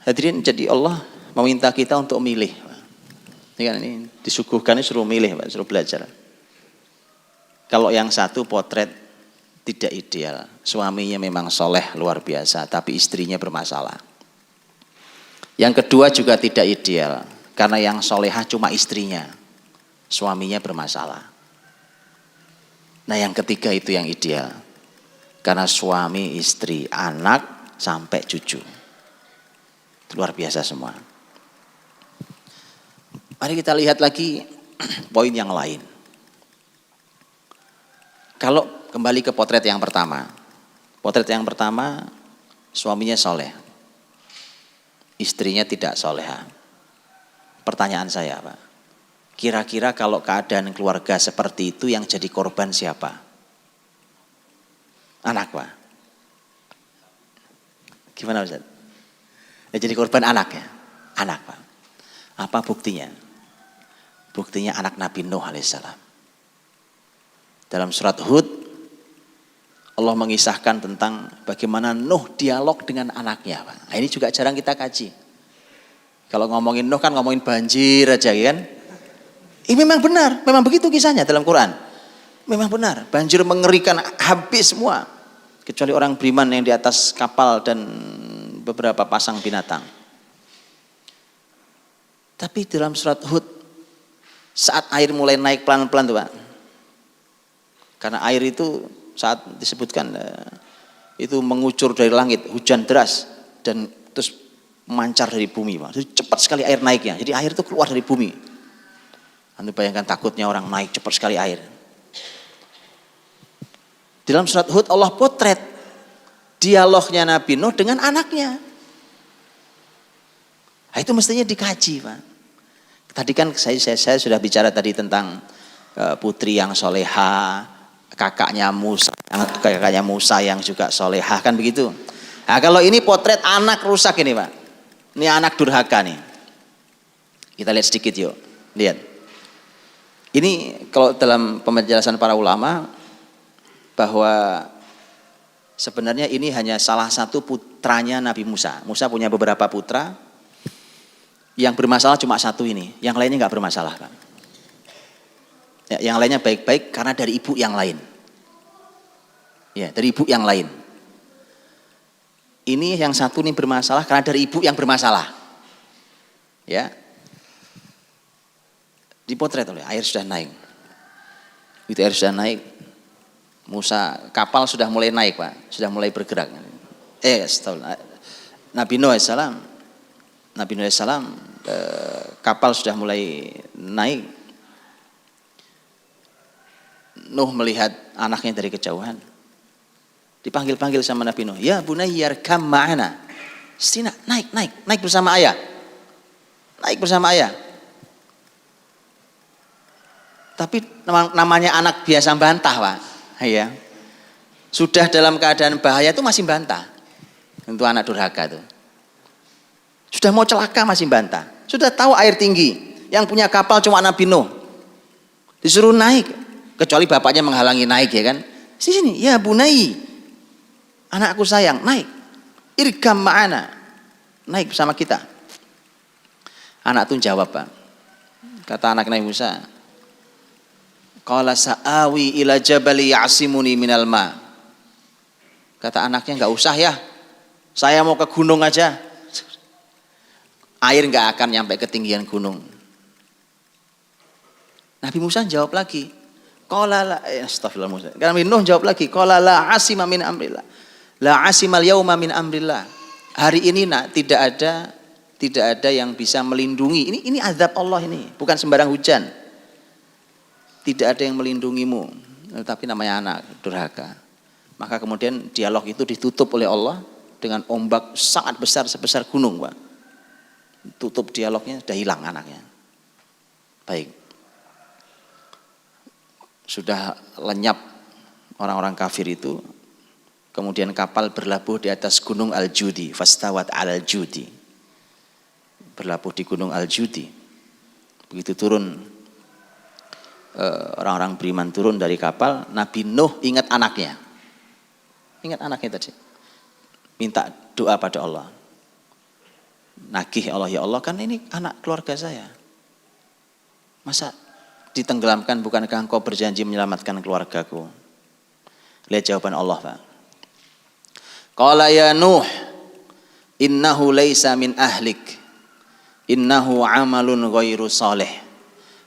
[SPEAKER 2] Hadirin, jadi Allah meminta kita untuk milih. Ini disuguhkan, suruh milih, suruh belajar. Kalau yang satu potret tidak ideal, suaminya memang soleh luar biasa, tapi istrinya bermasalah. Yang kedua juga tidak ideal, karena yang solehah cuma istrinya, suaminya bermasalah. Nah yang ketiga itu yang ideal, karena suami, istri, anak, sampai cucu. Luar biasa semua. Mari kita lihat lagi poin yang lain. Kalau kembali ke potret yang pertama. Potret yang pertama, suaminya soleh. Istrinya tidak soleha. Pertanyaan saya Pak, kira-kira kalau keadaan keluarga seperti itu yang jadi korban siapa? Anak Pak. Gimana Ustaz? Jadi korban anak ya? Anak Pak. Apa buktinya? Buktinya anak Nabi Nuh alaihissalam. Dalam surat Hud, Allah mengisahkan tentang bagaimana Nuh dialog dengan anaknya Pak. Nah, ini juga jarang kita kaji. Kalau ngomongin Nuh kan ngomongin banjir aja kan. Ini memang benar, memang begitu kisahnya dalam Quran. Memang benar, banjir mengerikan, habis semua. Kecuali orang beriman yang di atas kapal dan beberapa pasang binatang. Tapi dalam surat Hud, saat air mulai naik pelan-pelan tuh Pak. Karena air itu saat disebutkan itu mengucur dari langit, hujan deras dan terus memancar dari bumi Pak. Jadi cepat sekali air naiknya. Jadi air itu keluar dari bumi. Anda bayangkan takutnya orang naik cepat sekali air. Dalam surat Hud Allah potret dialognya Nabi Nuh dengan anaknya. Nah, itu mestinya dikaji Pak. Tadi kan saya sudah bicara tadi tentang putri yang soleha, kakaknya Musa yang juga soleha, kan begitu. Nah kalau ini potret anak rusak ini Pak. Ini anak durhaka nih. Kita lihat sedikit yuk. Lihat. Ini kalau dalam penjelasan para ulama bahwa sebenarnya ini hanya salah satu putranya Nabi Musa. Musa punya beberapa putra. Yang bermasalah cuma satu ini. Yang lainnya nggak bermasalah kan. Ya, yang lainnya baik-baik karena dari ibu yang lain. Ya, dari ibu yang lain. Ini yang satu ini bermasalah karena dari ibu yang bermasalah. Ya. Dipotret oleh air sudah naik. Itu air sudah naik. Musa, kapal sudah mulai naik Pak, sudah mulai bergerak. Nabi Nuh AS kapal sudah mulai naik, Nuh melihat anaknya dari kejauhan. Dipanggil-panggil sama Nabi Nuh, ya bunayya arkam ma'ana. Sina, naik bersama ayah. Naik bersama ayah. Tapi namanya anak biasa bantah, Pak. Ya. Sudah dalam keadaan bahaya itu masih bantah. Untuk anak durhaka itu. Sudah mau celaka masih bantah. Sudah tahu air tinggi. Yang punya kapal cuma Nabi Nuh. Disuruh naik. Kecuali bapaknya menghalangi naik, ya kan. Sini, ya bunai. Anakku sayang, naik. Irkam ma'ana. Naik bersama kita. Anak itu jawab, Pak. Kata anak Nabi Musa, qala sa'awi ila jabali ya'simuni minal ma. Kata anaknya, enggak usah ya. Saya mau ke gunung aja. Air enggak akan nyampe ketinggian gunung. Nabi Musa jawab lagi. Qala la astagfirullah Musa. Nabi Nuh jawab lagi, qala la asima min amrillah. La asimal yauma min amrillah. Hari ini nak tidak ada yang bisa melindungi. Ini azab Allah ini, bukan sembarang hujan. Tidak ada yang melindungimu, tapi namanya anak durhaka. Maka kemudian dialog itu ditutup oleh Allah dengan ombak sangat besar sebesar gunung, Pak. Tutup dialognya, sudah hilang anaknya. Baik. Sudah lenyap orang-orang kafir itu. Kemudian kapal berlabuh di atas gunung Al-Judi, fastawat al-Judi. Berlabuh di gunung Al-Judi. Begitu turun orang-orang beriman turun dari kapal, Nabi Nuh ingat anaknya. Ingat anaknya tadi. Minta doa pada Allah. Nagih Allah, ya Allah, kan ini anak keluarga saya. Masa ditenggelamkan, bukankah engkau berjanji menyelamatkan keluargaku? Lihat jawaban Allah, Pak. Qala ya Nuh, innahu laisa min ahlik. Innahu amalun ghairu salih.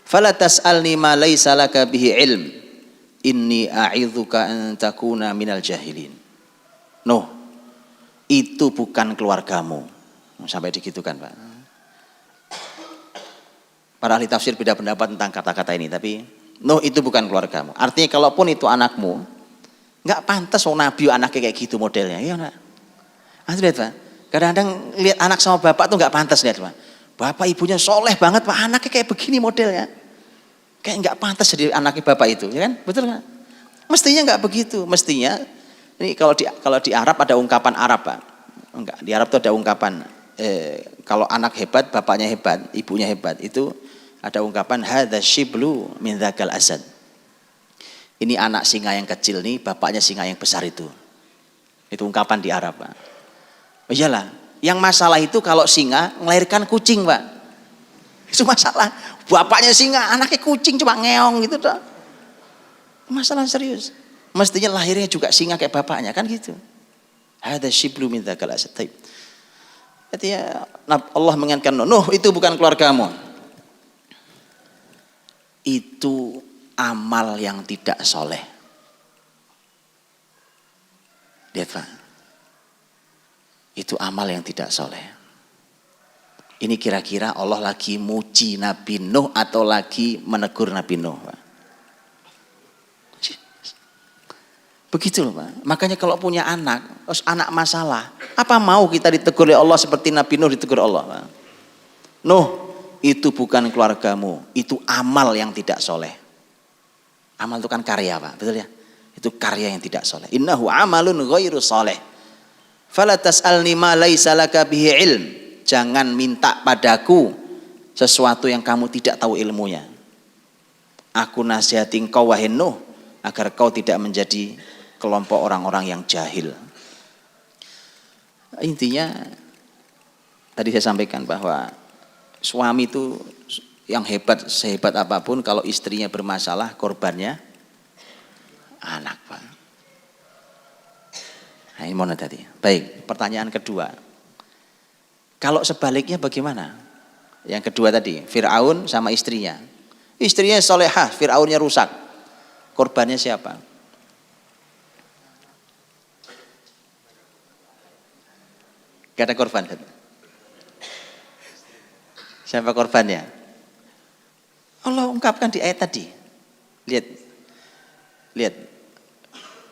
[SPEAKER 2] Fala tas'alni ma laisa laka bihi ilm. Inni a'idzuka an takuna minal jahilin. Nuh, itu bukan keluargamu. Sampai digitukan, Pak. Para ahli tafsir beda pendapat tentang kata-kata ini, tapi Nuh itu bukan keluargamu. Artinya kalaupun itu anakmu, enggak pantas nabi anaknya kayak gitu modelnya. Iya enggak? Nanti lihat, Pak. Kadang-kadang lihat anak sama bapak tuh enggak pantas, lihat, Pak. Bapak ibunya soleh banget, Pak, anaknya kayak begini modelnya. Kayak enggak pantas jadi anaknya bapak itu, ya kan? Betul enggak? Mestinya enggak begitu. Mestinya ini kalau di Arab ada ungkapan Arab, Pak. Enggak, di Arab tuh ada ungkapan kalau anak hebat, bapaknya hebat, ibunya hebat, itu ada ungkapan hadza shiblu min dzakal asad. Ini anak singa yang kecil nih, bapaknya singa yang besar itu. Itu ungkapan di Arab, Pak. Oh iyalah, yang masalah itu kalau singa melahirkan kucing, Pak. Itu masalah. Bapaknya singa, anaknya kucing cuma ngeong gitu, Pak. Masalah serius. Mestinya lahirnya juga singa kayak bapaknya, kan gitu. Hadza shiblu min dzakal asad. Artinya Allah mengingatkan Nuh, itu bukan keluargamu. Itu amal yang tidak soleh. Lihat, Pak. Itu amal yang tidak soleh. Ini kira-kira Allah lagi muji Nabi Nuh atau lagi menegur Nabi Nuh, Pak? Begitu loh, Pak. Makanya kalau punya anak, terus anak masalah, apa mau kita ditegur oleh Allah seperti Nabi Nuh ditegur Allah, Pak? Nuh, itu bukan keluargamu, itu amal yang tidak soleh. Amal itu kan karya, Pak, betul ya? Itu karya yang tidak soleh. Innahu amalun ghairu soleh. Fala tas'alni ma laisa laka bihi ilm. Jangan minta padaku sesuatu yang kamu tidak tahu ilmunya. Aku nasihati engkau wahai Nuh agar kau tidak menjadi kelompok orang-orang yang jahil. Intinya tadi saya sampaikan bahwa suami itu yang hebat, sehebat apapun, kalau istrinya bermasalah, korbannya anak, Pak. Nah, ini mana tadi? Baik, pertanyaan kedua. Kalau sebaliknya bagaimana? Yang kedua tadi, Fir'aun sama istrinya. Istrinya solehah, Fir'aunnya rusak. Korbannya siapa? Gak ada korban. Siapa korbannya? Allah ungkapkan di ayat tadi. Lihat.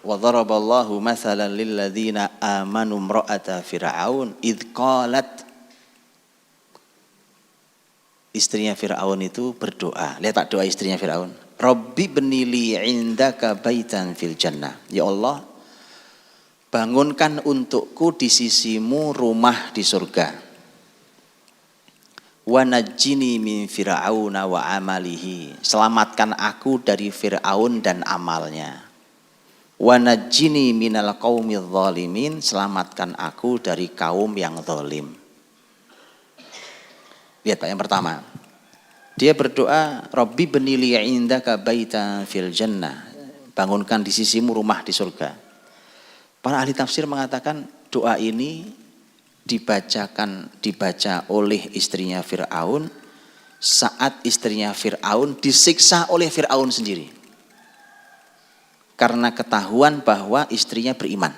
[SPEAKER 2] Wa dharaballahu mathalan lil ladzina amanu imra'ata fir'aun id qalat. Istrinya Fir'aun itu berdoa. Lihat Pak, doa istrinya Fir'aun. Rabbi benili indaka baitan fil jannah. Ya Allah, bangunkan untukku di sisimu rumah di surga. Wa najjini min fir'auna wa amalihi. Selamatkan aku dari Fir'aun dan amalnya. Wa najjini minal qaumidz zalimin. Selamatkan aku dari kaum yang zalim. Lihat Pak, yang pertama. Dia berdoa, Rabbi benili indaka baitan fil jannah. Bangunkan di sisimu rumah di surga. Para ahli tafsir mengatakan doa ini dibaca oleh istrinya Fir'aun saat istrinya Fir'aun disiksa oleh Fir'aun sendiri. Karena ketahuan bahwa istrinya beriman.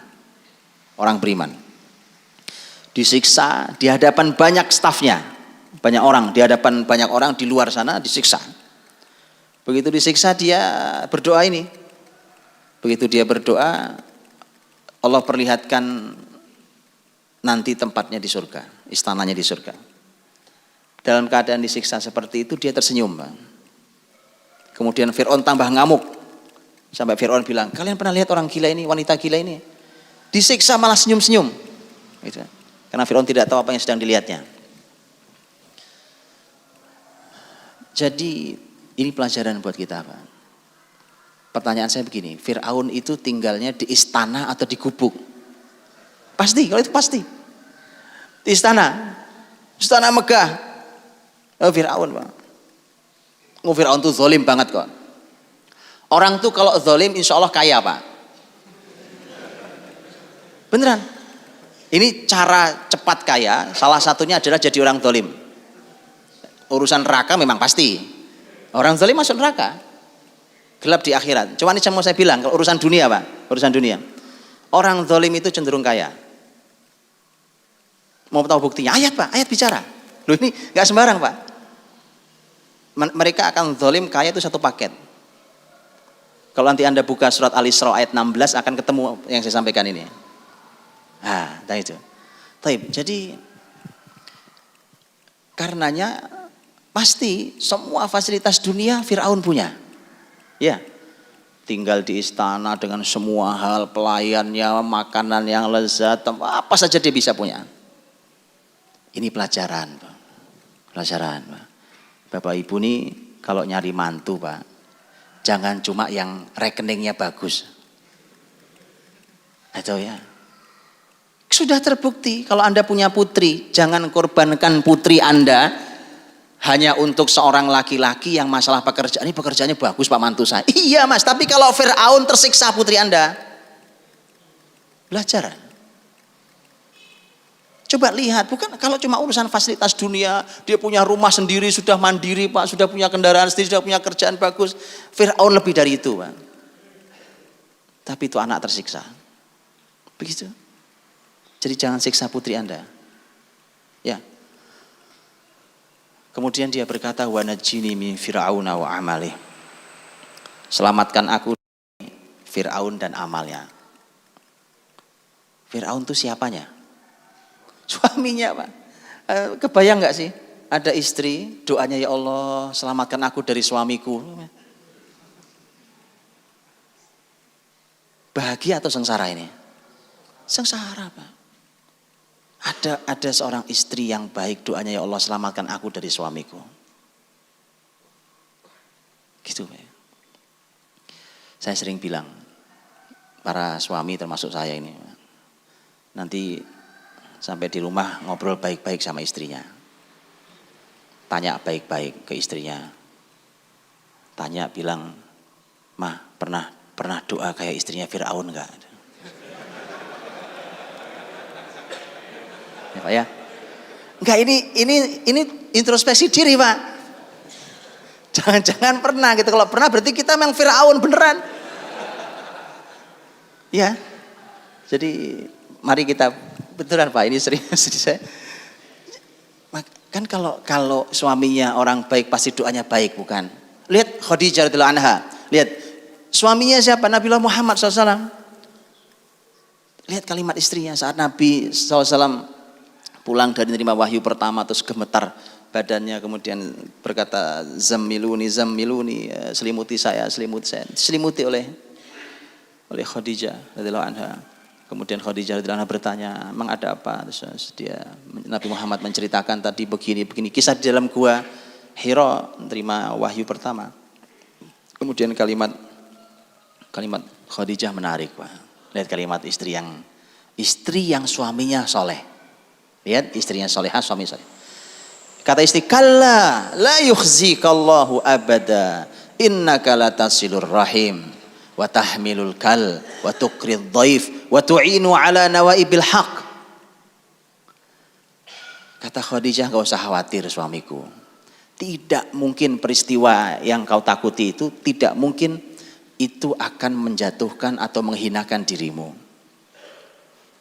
[SPEAKER 2] Orang beriman. Disiksa di hadapan banyak stafnya. Banyak orang, di hadapan banyak orang di luar sana disiksa. Begitu disiksa dia berdoa ini. Begitu dia berdoa, Allah perlihatkan nanti tempatnya di surga, istananya di surga. Dalam keadaan disiksa seperti itu dia tersenyum. Kemudian Fir'aun tambah ngamuk. Sampai Fir'aun bilang, kalian pernah lihat orang gila ini, wanita gila ini? Disiksa malah senyum-senyum. Gitu. Karena Fir'aun tidak tahu apa yang sedang dilihatnya. Jadi ini pelajaran buat kita Pak. Pertanyaan saya begini, Fir'aun itu tinggalnya di istana atau di gubuk? Pasti, kalau itu pasti. Di istana Megah. Fir'aun Pak. Fir'aun tuh zalim banget kok. Orang tuh kalau zalim insya Allah kaya Pak. Beneran. Ini cara cepat kaya, salah satunya adalah jadi orang zalim. Urusan neraka memang pasti. Orang zalim masuk neraka. Gelap di akhirat. Cuma ini mau saya bilang, kalau urusan dunia Pak, urusan dunia. Orang zalim itu cenderung kaya. Mau tahu buktinya? Ayat Pak, ayat bicara. Loh ini gak sembarang Pak. Mereka akan zalim kaya itu satu paket. Kalau nanti Anda buka surat Al-Isra ayat 16 akan ketemu yang saya sampaikan ini. Nah itu. Jadi karenanya pasti semua fasilitas dunia Fir'aun punya. Ya. Tinggal di istana dengan semua hal, pelayannya, makanan yang lezat, apa saja dia bisa punya. Ini pelajaran, Pak. Pelajaran, Pak. Bapak Ibu nih kalau nyari mantu, Pak, jangan cuma yang rekeningnya bagus. Atau ya. Sudah terbukti kalau Anda punya putri, jangan korbankan putri Anda hanya untuk seorang laki-laki yang masalah pekerjaan. Ini pekerjaannya bagus Pak mantu saya. Iya Mas, tapi kalau Fir'aun tersiksa putri Anda, belajar. Coba lihat, bukan kalau cuma urusan fasilitas dunia, dia punya rumah sendiri, sudah mandiri Pak, sudah punya kendaraan sendiri, sudah punya kerjaan bagus. Fir'aun lebih dari itu Pak. Tapi itu anak tersiksa. Begitu. Jadi jangan siksa putri Anda. Ya. Kemudian dia berkata, wa najjini min fir'auna wa amalih. Selamatkan aku dari Fir'aun dan amalnya. Fir'aun itu siapanya? Suaminya Pak. Kebayang gak sih? Ada istri, doanya ya Allah, selamatkan aku dari suamiku. Bahagia atau sengsara ini? Sengsara Pak. Ada seorang istri yang baik, doanya ya Allah selamatkan aku dari suamiku. Gitu Pak. Saya sering bilang, para suami termasuk saya ini, nanti sampai di rumah ngobrol baik-baik sama istrinya. Tanya baik-baik ke istrinya. Tanya bilang, "Mah, pernah doa kayak istrinya Fir'aun enggak?" Ya Pak ya. Enggak, ini introspeksi diri Pak. Jangan pernah gitu. Kalau pernah berarti kita memang Fir'aun beneran. Ya. Jadi mari kita beneran Pak, ini serius saya. Kan kalau suaminya orang baik pasti doanya baik, bukan? Lihat Khadijah radhiyallahu anha. Lihat suaminya siapa? Nabiullah Muhammad SAW. Lihat kalimat istrinya saat Nabi SAW pulang dari menerima wahyu pertama, terus gemetar badannya, kemudian berkata zammiluni selimuti saya, diselimuti oleh Khadijah radhiyallahu anha. Kemudian Khadijah radhiyallahu anha bertanya, "Emang ada apa?" Terus Nabi Muhammad menceritakan tadi begini kisah di dalam gua Hira menerima wahyu pertama. Kemudian kalimat Khadijah menarik, Pak. Lihat kalimat istri yang suaminya soleh. Lihat istrinya solehah, suami soleh. Kata istri, "Kalla la yukhzikallahu abada, innaka latasilur rahim wa tahmilul kal wa tuqrid dhaif wa tu'inu ala nawaibil haq." Kata Khadijah, "Enggak usah khawatir suamiku. Tidak mungkin peristiwa yang kau takuti itu, tidak mungkin itu akan menjatuhkan atau menghinakan dirimu.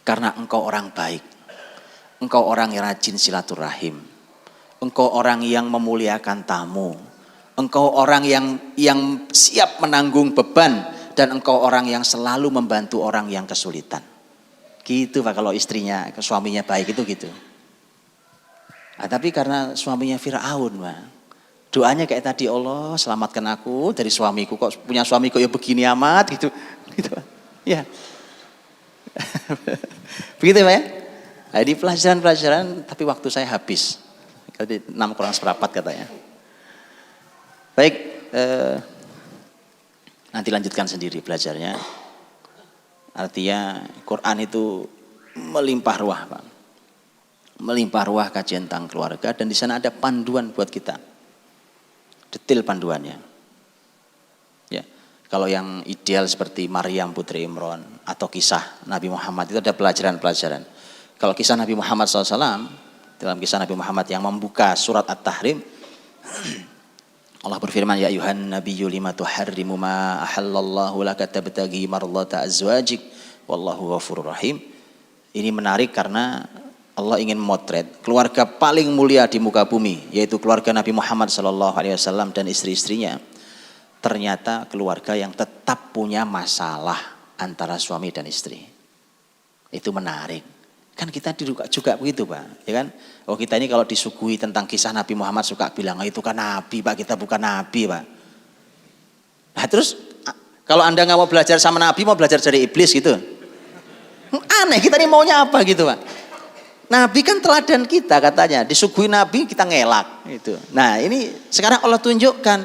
[SPEAKER 2] Karena engkau orang baik. Engkau orang yang rajin silaturahim. Engkau orang yang memuliakan tamu. Engkau orang yang siap menanggung beban. Dan engkau orang yang selalu membantu orang yang kesulitan." Gitu Pak, kalau suaminya baik itu gitu. Nah, tapi karena suaminya Fir'aun, Pak, doanya kayak tadi, "Allah selamatkan aku dari suamiku, kok punya suami kok ya begini amat," gitu. Ya. Begitu Pak ya. Nah, ini pelajaran, tapi waktu saya habis. Tadi 6 kurang seperempat katanya. Baik, nanti lanjutkan sendiri belajarnya. Artinya Quran itu melimpah ruah, Pak. Melimpah ruah kajian tentang keluarga, dan di sana ada panduan buat kita. Detail panduannya. Ya, kalau yang ideal seperti Maryam putri Imran atau kisah Nabi Muhammad itu ada pelajaran-pelajaran. Kalau kisah Nabi Muhammad SAW, dalam kisah Nabi Muhammad yang membuka surat At-Tahrim, Allah berfirman, "Ya ayuhan nabiyyu lima tuharrimu ma ahallallahu laka tabtaghi mardhata azwajik wallahu ghafurur rahim." Ini menarik karena Allah ingin memotret keluarga paling mulia di muka bumi, yaitu keluarga Nabi Muhammad SAW dan istri-istrinya. Ternyata keluarga yang tetap punya masalah antara suami dan istri. Itu menarik. Kan kita juga begitu Pak, ya kan? Oh, kita ini kalau disuguhi tentang kisah Nabi Muhammad suka bilang, "Oh, itu kan Nabi Pak, kita bukan Nabi Pak." Nah terus kalau Anda nggak mau belajar sama Nabi, mau belajar dari iblis gitu. Aneh, kita ini maunya apa gitu Pak? Nabi kan teladan kita katanya, disuguhi Nabi kita ngelak gitu. Nah ini sekarang Allah tunjukkan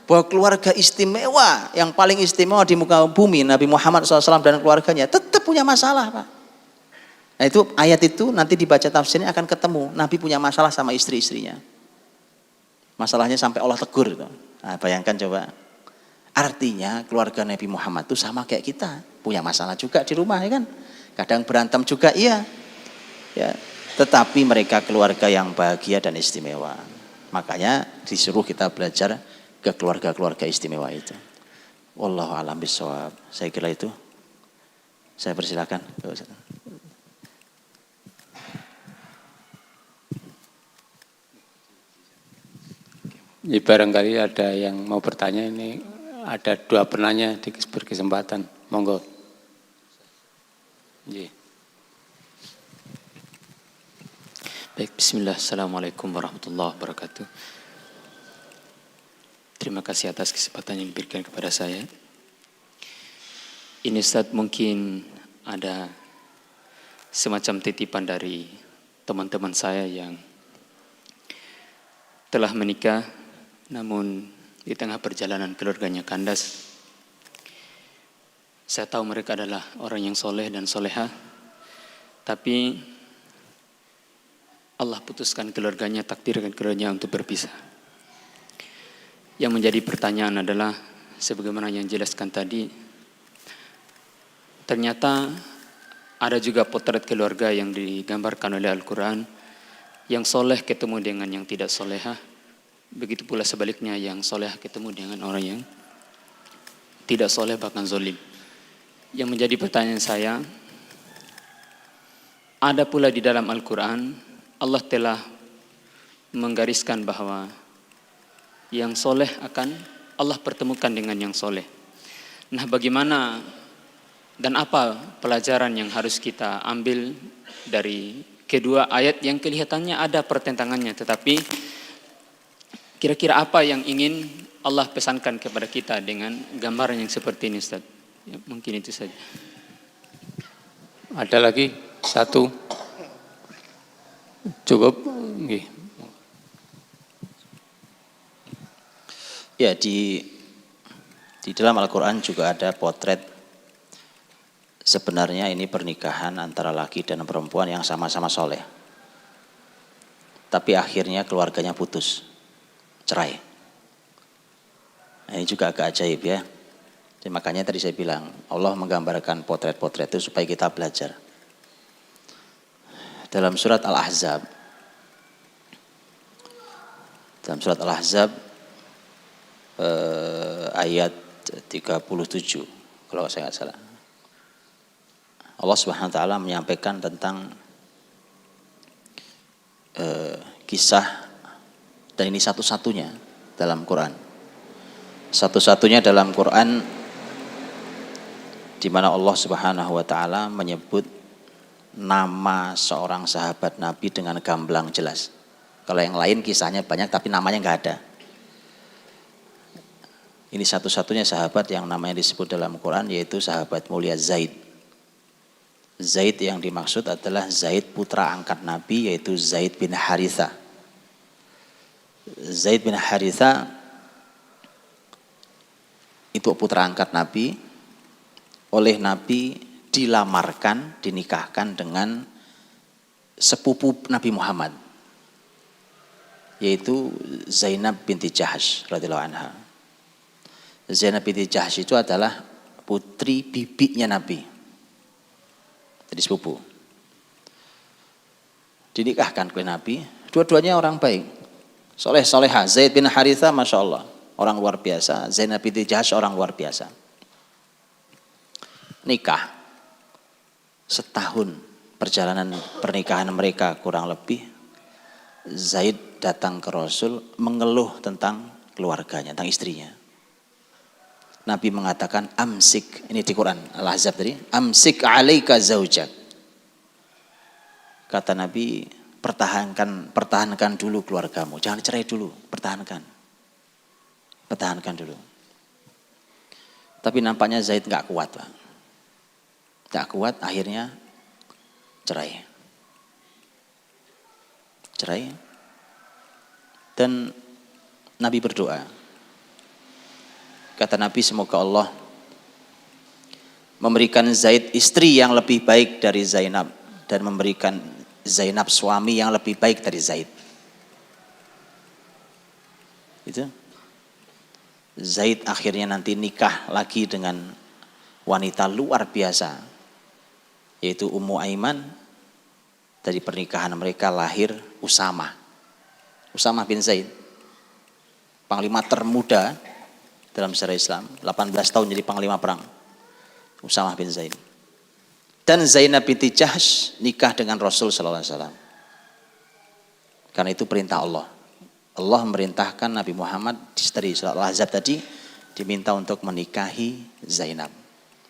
[SPEAKER 2] bahwa keluarga istimewa, yang paling istimewa di muka bumi, Nabi Muhammad SAW dan keluarganya tetap punya masalah Pak. Nah itu ayat itu nanti dibaca tafsirnya akan ketemu, Nabi punya masalah sama istri-istrinya. Masalahnya sampai Allah tegur itu. Nah, bayangkan coba. Artinya keluarga Nabi Muhammad itu sama kayak kita, punya masalah juga di rumah ya kan. Kadang berantem juga iya. Ya, tetapi mereka keluarga yang bahagia dan istimewa. Makanya disuruh kita belajar ke keluarga-keluarga istimewa itu. Wallahu a'lam bishawab. Saya kira itu. Saya persilakan.
[SPEAKER 3] Ya, barangkali ada yang mau bertanya, ini ada 2 penanya di berkesempatan. Monggo. Ya.
[SPEAKER 4] Baik, bismillah, assalamualaikum warahmatullahi wabarakatuh. Terima kasih atas kesempatan yang diberikan kepada saya. Ini Ustaz, mungkin ada semacam titipan dari teman-teman saya yang telah menikah, namun di tengah perjalanan keluarganya kandas. Saya tahu mereka adalah orang yang soleh dan soleha, tapi Allah putuskan keluarganya, takdirkan keluarganya untuk berpisah. Yang menjadi pertanyaan adalah, sebagaimana yang jelaskan tadi, ternyata ada juga potret keluarga yang digambarkan oleh Al-Quran, yang soleh ketemu dengan yang tidak soleha, begitu pula sebaliknya, yang soleh ketemu dengan orang yang tidak soleh bahkan zolim. Yang menjadi pertanyaan saya, ada pula di dalam Al-Quran, Allah telah menggariskan bahwa yang soleh akan Allah pertemukan dengan yang soleh. Nah, bagaimana dan apa pelajaran yang harus kita ambil dari kedua ayat yang kelihatannya ada pertentangannya, tetapi kira-kira apa yang ingin Allah pesankan kepada kita dengan gambaran yang seperti ini, Ustaz? Ya, mungkin itu saja.
[SPEAKER 3] Ada lagi satu, cukup. Nggih.
[SPEAKER 2] Ya, di dalam Al-Quran juga ada potret sebenarnya ini pernikahan antara laki dan perempuan yang sama-sama soleh. Tapi akhirnya keluarganya putus, cerai. Nah, ini juga agak ajaib ya. Jadi makanya tadi saya bilang, Allah menggambarkan potret-potret itu supaya kita belajar. Dalam surat Al-Ahzab, ayat 37 kalau saya nggak salah, Allah Subhanahu wa taala menyampaikan tentang kisah, dan ini satu-satunya dalam Quran. Satu-satunya dalam Quran di mana Allah Subhanahu wa taala menyebut nama seorang sahabat Nabi dengan gamblang jelas. Kalau yang lain kisahnya banyak tapi namanya nggak ada. Ini satu-satunya sahabat yang namanya disebut dalam Quran, yaitu sahabat mulia Zaid. Zaid yang dimaksud adalah Zaid putra angkat Nabi, yaitu Zaid bin Haritha. Zaid bin Haritha itu putra angkat Nabi, oleh Nabi dilamarkan, dinikahkan dengan sepupu Nabi Muhammad, yaitu Zainab binti Jahsh radhiyallahu anha. Zainab binti Jahsh itu adalah putri bibinya Nabi, jadi sepupu. Dinikahkan oleh Nabi, dua-duanya orang baik, soleh-soleha. Zaid bin Haritha Masya Allah, orang luar biasa. Zainab binti Jahsh orang luar biasa. Nikah, setahun perjalanan pernikahan mereka kurang lebih, Zaid datang ke Rasul mengeluh tentang keluarganya, tentang istrinya. Nabi mengatakan amsik, ini di Quran Al-Ahzab tadi, amsik alaika zaujak. Kata Nabi, pertahankan dulu keluargamu, jangan cerai dulu, pertahankan dulu. Tapi nampaknya Zaid nggak kuat, Pak. Nggak kuat, akhirnya cerai. Dan Nabi berdoa. Kata Nabi, semoga Allah memberikan Zaid istri yang lebih baik dari Zainab, dan memberikan Zainab suami yang lebih baik dari Zaid. Itu Zaid akhirnya nanti nikah lagi dengan wanita luar biasa, yaitu Ummu Aiman. Dari pernikahan mereka lahir Usamah bin Zaid, panglima termuda dalam sejarah Islam, 18 tahun jadi panglima perang, Usamah bin Zaid. Dan Zainab binti Jahsh nikah dengan Rasul sallallahu alaihi wasallam. Karena itu perintah Allah. Allah memerintahkan Nabi Muhammad di surat Al-Ahzab tadi, diminta untuk menikahi Zainab.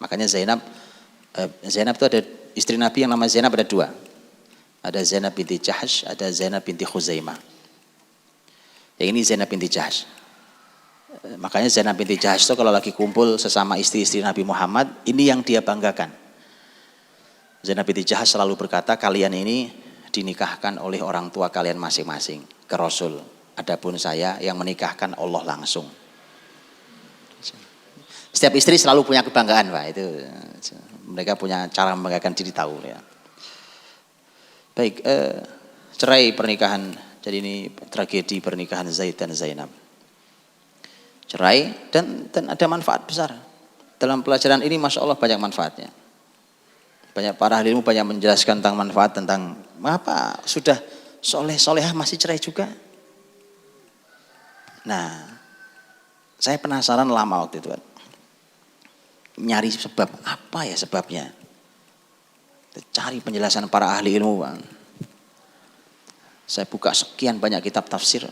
[SPEAKER 2] Makanya Zainab itu ada istri Nabi yang nama Zainab ada dua. Ada Zainab binti Jahsh, ada Zainab binti Khuzaimah. Yang ini Zainab binti Jahsh. Makanya Zainab binti Jahsh itu kalau lagi kumpul sesama istri-istri Nabi Muhammad, ini yang dia banggakan. Zainab binti Jahsh selalu berkata, kalian ini dinikahkan oleh orang tua kalian masing-masing ke Rasul. Adapun saya yang menikahkan Allah langsung. Setiap istri selalu punya kebanggaan, Pak. Itu mereka punya cara membanggakan diri, tahu ya. Baik, cerai pernikahan. Jadi ini tragedi pernikahan Zaid dan Zainab. Cerai dan ada manfaat besar. Dalam pelajaran ini Masya Allah banyak manfaatnya. Banyak para ahli ilmu banyak menjelaskan tentang manfaat, tentang mengapa sudah soleh-solehah masih cerai juga. Nah, saya penasaran lama waktu itu, nyari sebab, apa ya sebabnya. Cari penjelasan para ahli ilmu, Bang. Saya buka sekian banyak kitab tafsir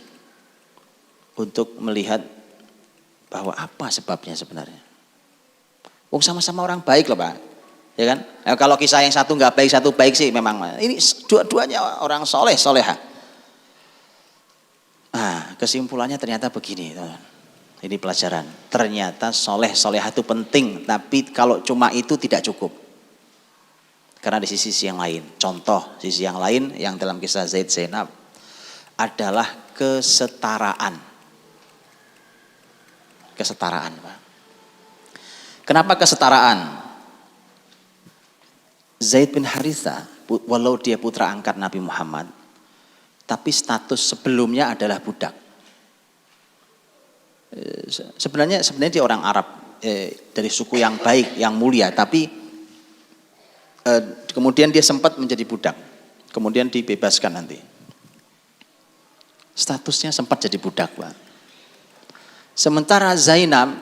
[SPEAKER 2] untuk melihat bahwa apa sebabnya sebenarnya. Wong sama-sama orang baik loh Pak, ya kan? Nah, kalau kisah yang satu nggak baik, satu baik sih memang. Ini dua-duanya orang soleh, soleha. Nah, kesimpulannya ternyata begini, teman. Ini pelajaran. Ternyata soleh, soleha itu penting, tapi kalau cuma itu tidak cukup. Karena di sisi yang lain, contoh sisi yang lain yang dalam kisah Zaid Zainab adalah kesetaraan. Kesetaraan, Pak. Kenapa kesetaraan? Zaid bin Haritha, walau dia putra angkat Nabi Muhammad, tapi status sebelumnya adalah budak. Sebenarnya dia orang Arab, dari suku yang baik, yang mulia, tapi kemudian dia sempat menjadi budak, kemudian dibebaskan nanti. Statusnya sempat jadi budak, Pak. Sementara Zainab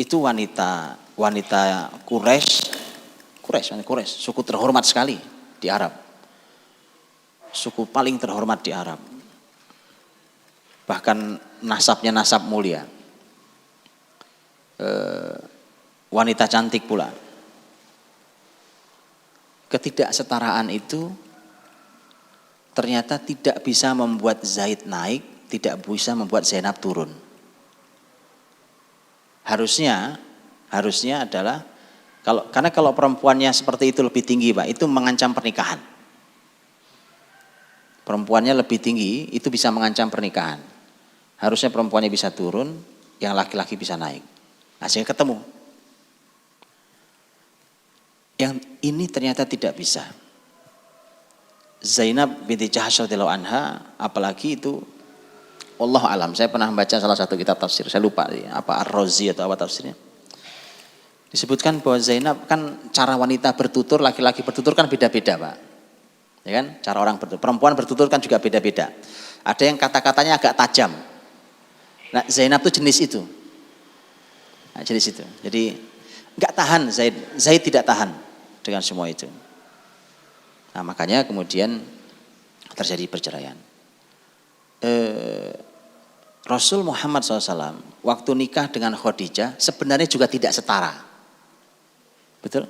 [SPEAKER 2] itu wanita Quraisy, suku terhormat sekali di Arab. Suku paling terhormat di Arab. Bahkan nasabnya nasab mulia. Wanita cantik pula. Ketidaksetaraan itu ternyata tidak bisa membuat Zaid naik, tidak bisa membuat Zainab turun. Harusnya adalah karena kalau perempuannya seperti itu lebih tinggi, Pak, itu mengancam pernikahan. Perempuannya lebih tinggi itu bisa mengancam pernikahan. Harusnya perempuannya bisa turun, yang laki-laki bisa naik. Akhirnya ketemu. Yang ini ternyata tidak bisa. Zainab binti Jahsy radhiyallahu anha, apalagi itu wallahu alam. Saya pernah baca salah satu kitab tafsir, saya lupa apa Ar-Razi atau apa tafsirnya. Disebutkan bahwa Zainab kan cara wanita bertutur, laki-laki bertutur kan beda-beda, Pak. Ya kan? Cara orang bertutur, perempuan bertutur kan juga beda-beda. Ada yang kata-katanya agak tajam. Nah, Zainab itu jenis itu. Nah, jenis itu. Jadi enggak tahan Zaid tidak tahan dengan semua itu. Nah, makanya kemudian terjadi perceraian. Rasul Muhammad SAW waktu nikah dengan Khadijah sebenarnya juga tidak setara. Betul?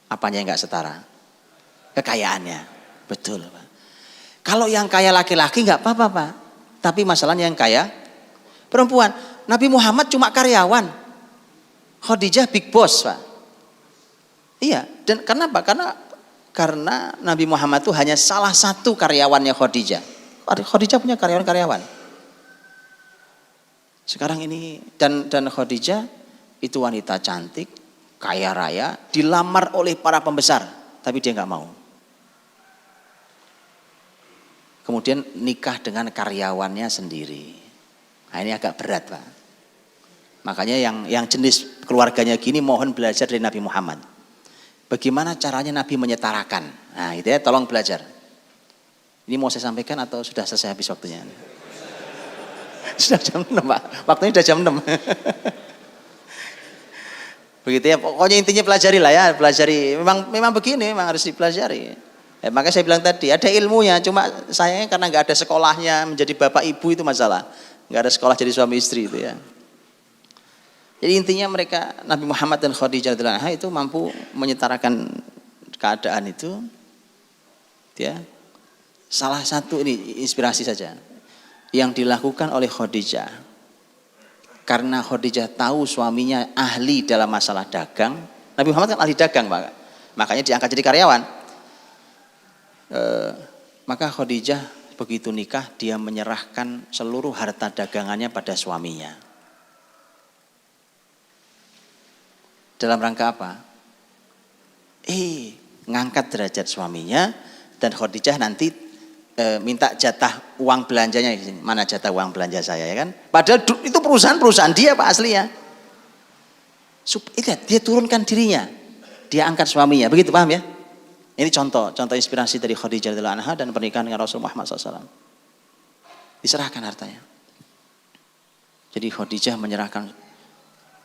[SPEAKER 2] Apanya yang enggak setara? Kekayaannya. Betul, Pak. Kalau yang kaya laki-laki enggak apa-apa, Pak. Tapi masalahnya yang kaya perempuan. Nabi Muhammad cuma karyawan. Khadijah big boss, Pak. Iya, dan kenapa? Karena Nabi Muhammad itu hanya salah satu karyawannya Khadijah. Khadijah punya karyawan-karyawan. Sekarang ini dan Khadijah itu wanita cantik, kaya raya, dilamar oleh para pembesar, tapi dia nggak mau. Kemudian nikah dengan karyawannya sendiri. Nah, ini agak berat, Pak. Makanya yang jenis keluarganya gini mohon belajar dari Nabi Muhammad. Bagaimana caranya Nabi menyetarakan? Nah, itu ya, tolong belajar. Ini mau saya sampaikan atau sudah selesai habis waktunya? Sudah jam 6, Pak. Waktunya sudah jam 6. Begitu ya, pokoknya intinya pelajari lah ya, pelajari. Memang begini, memang harus dipelajari. Makanya saya bilang tadi, ada ilmunya, cuma sayangnya karena nggak ada sekolahnya, menjadi bapak ibu itu masalah. Nggak ada sekolah jadi suami istri itu ya. Jadi intinya mereka, Nabi Muhammad dan Khadijah radhiyallahu anha itu mampu menyetarakan keadaan itu. Ya. Salah satu ini inspirasi saja yang dilakukan oleh Khadijah. Karena Khadijah tahu suaminya ahli dalam masalah dagang. Nabi Muhammad kan ahli dagang, Pak. Makanya diangkat jadi karyawan. Maka Khadijah begitu nikah dia menyerahkan seluruh harta dagangannya pada suaminya. Dalam rangka apa? Ngangkat derajat suaminya dan Khadijah nanti minta jatah uang belanjanya. Mana jatah uang belanja saya ya kan? Padahal itu perusahaan dia Pak aslinya. Dia turunkan dirinya, dia angkat suaminya. Begitu paham ya? Ini contoh inspirasi dari Khadijah radhiyallahu anha dan pernikahan dengan Rasul Muhammad SAW. Diserahkan hartanya. Jadi Khadijah menyerahkan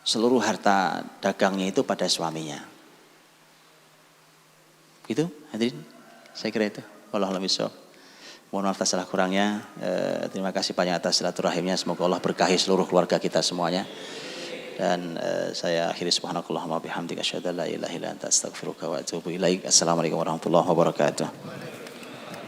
[SPEAKER 2] seluruh harta dagangnya itu pada suaminya. Gitu, hadirin. Saya kira itu. Wallahu a'lam bishawab. Mohon maaf atas salah kurangnya. Terima kasih banyak atas silaturahimnya. Semoga Allah berkahi seluruh keluarga kita semuanya. Dan saya akhiri subhanakallahumma bihamdika asyhadu an la ilaha illa anta astaghfiruka wa atubu ilaik. Assalamualaikum warahmatullahi wabarakatuh.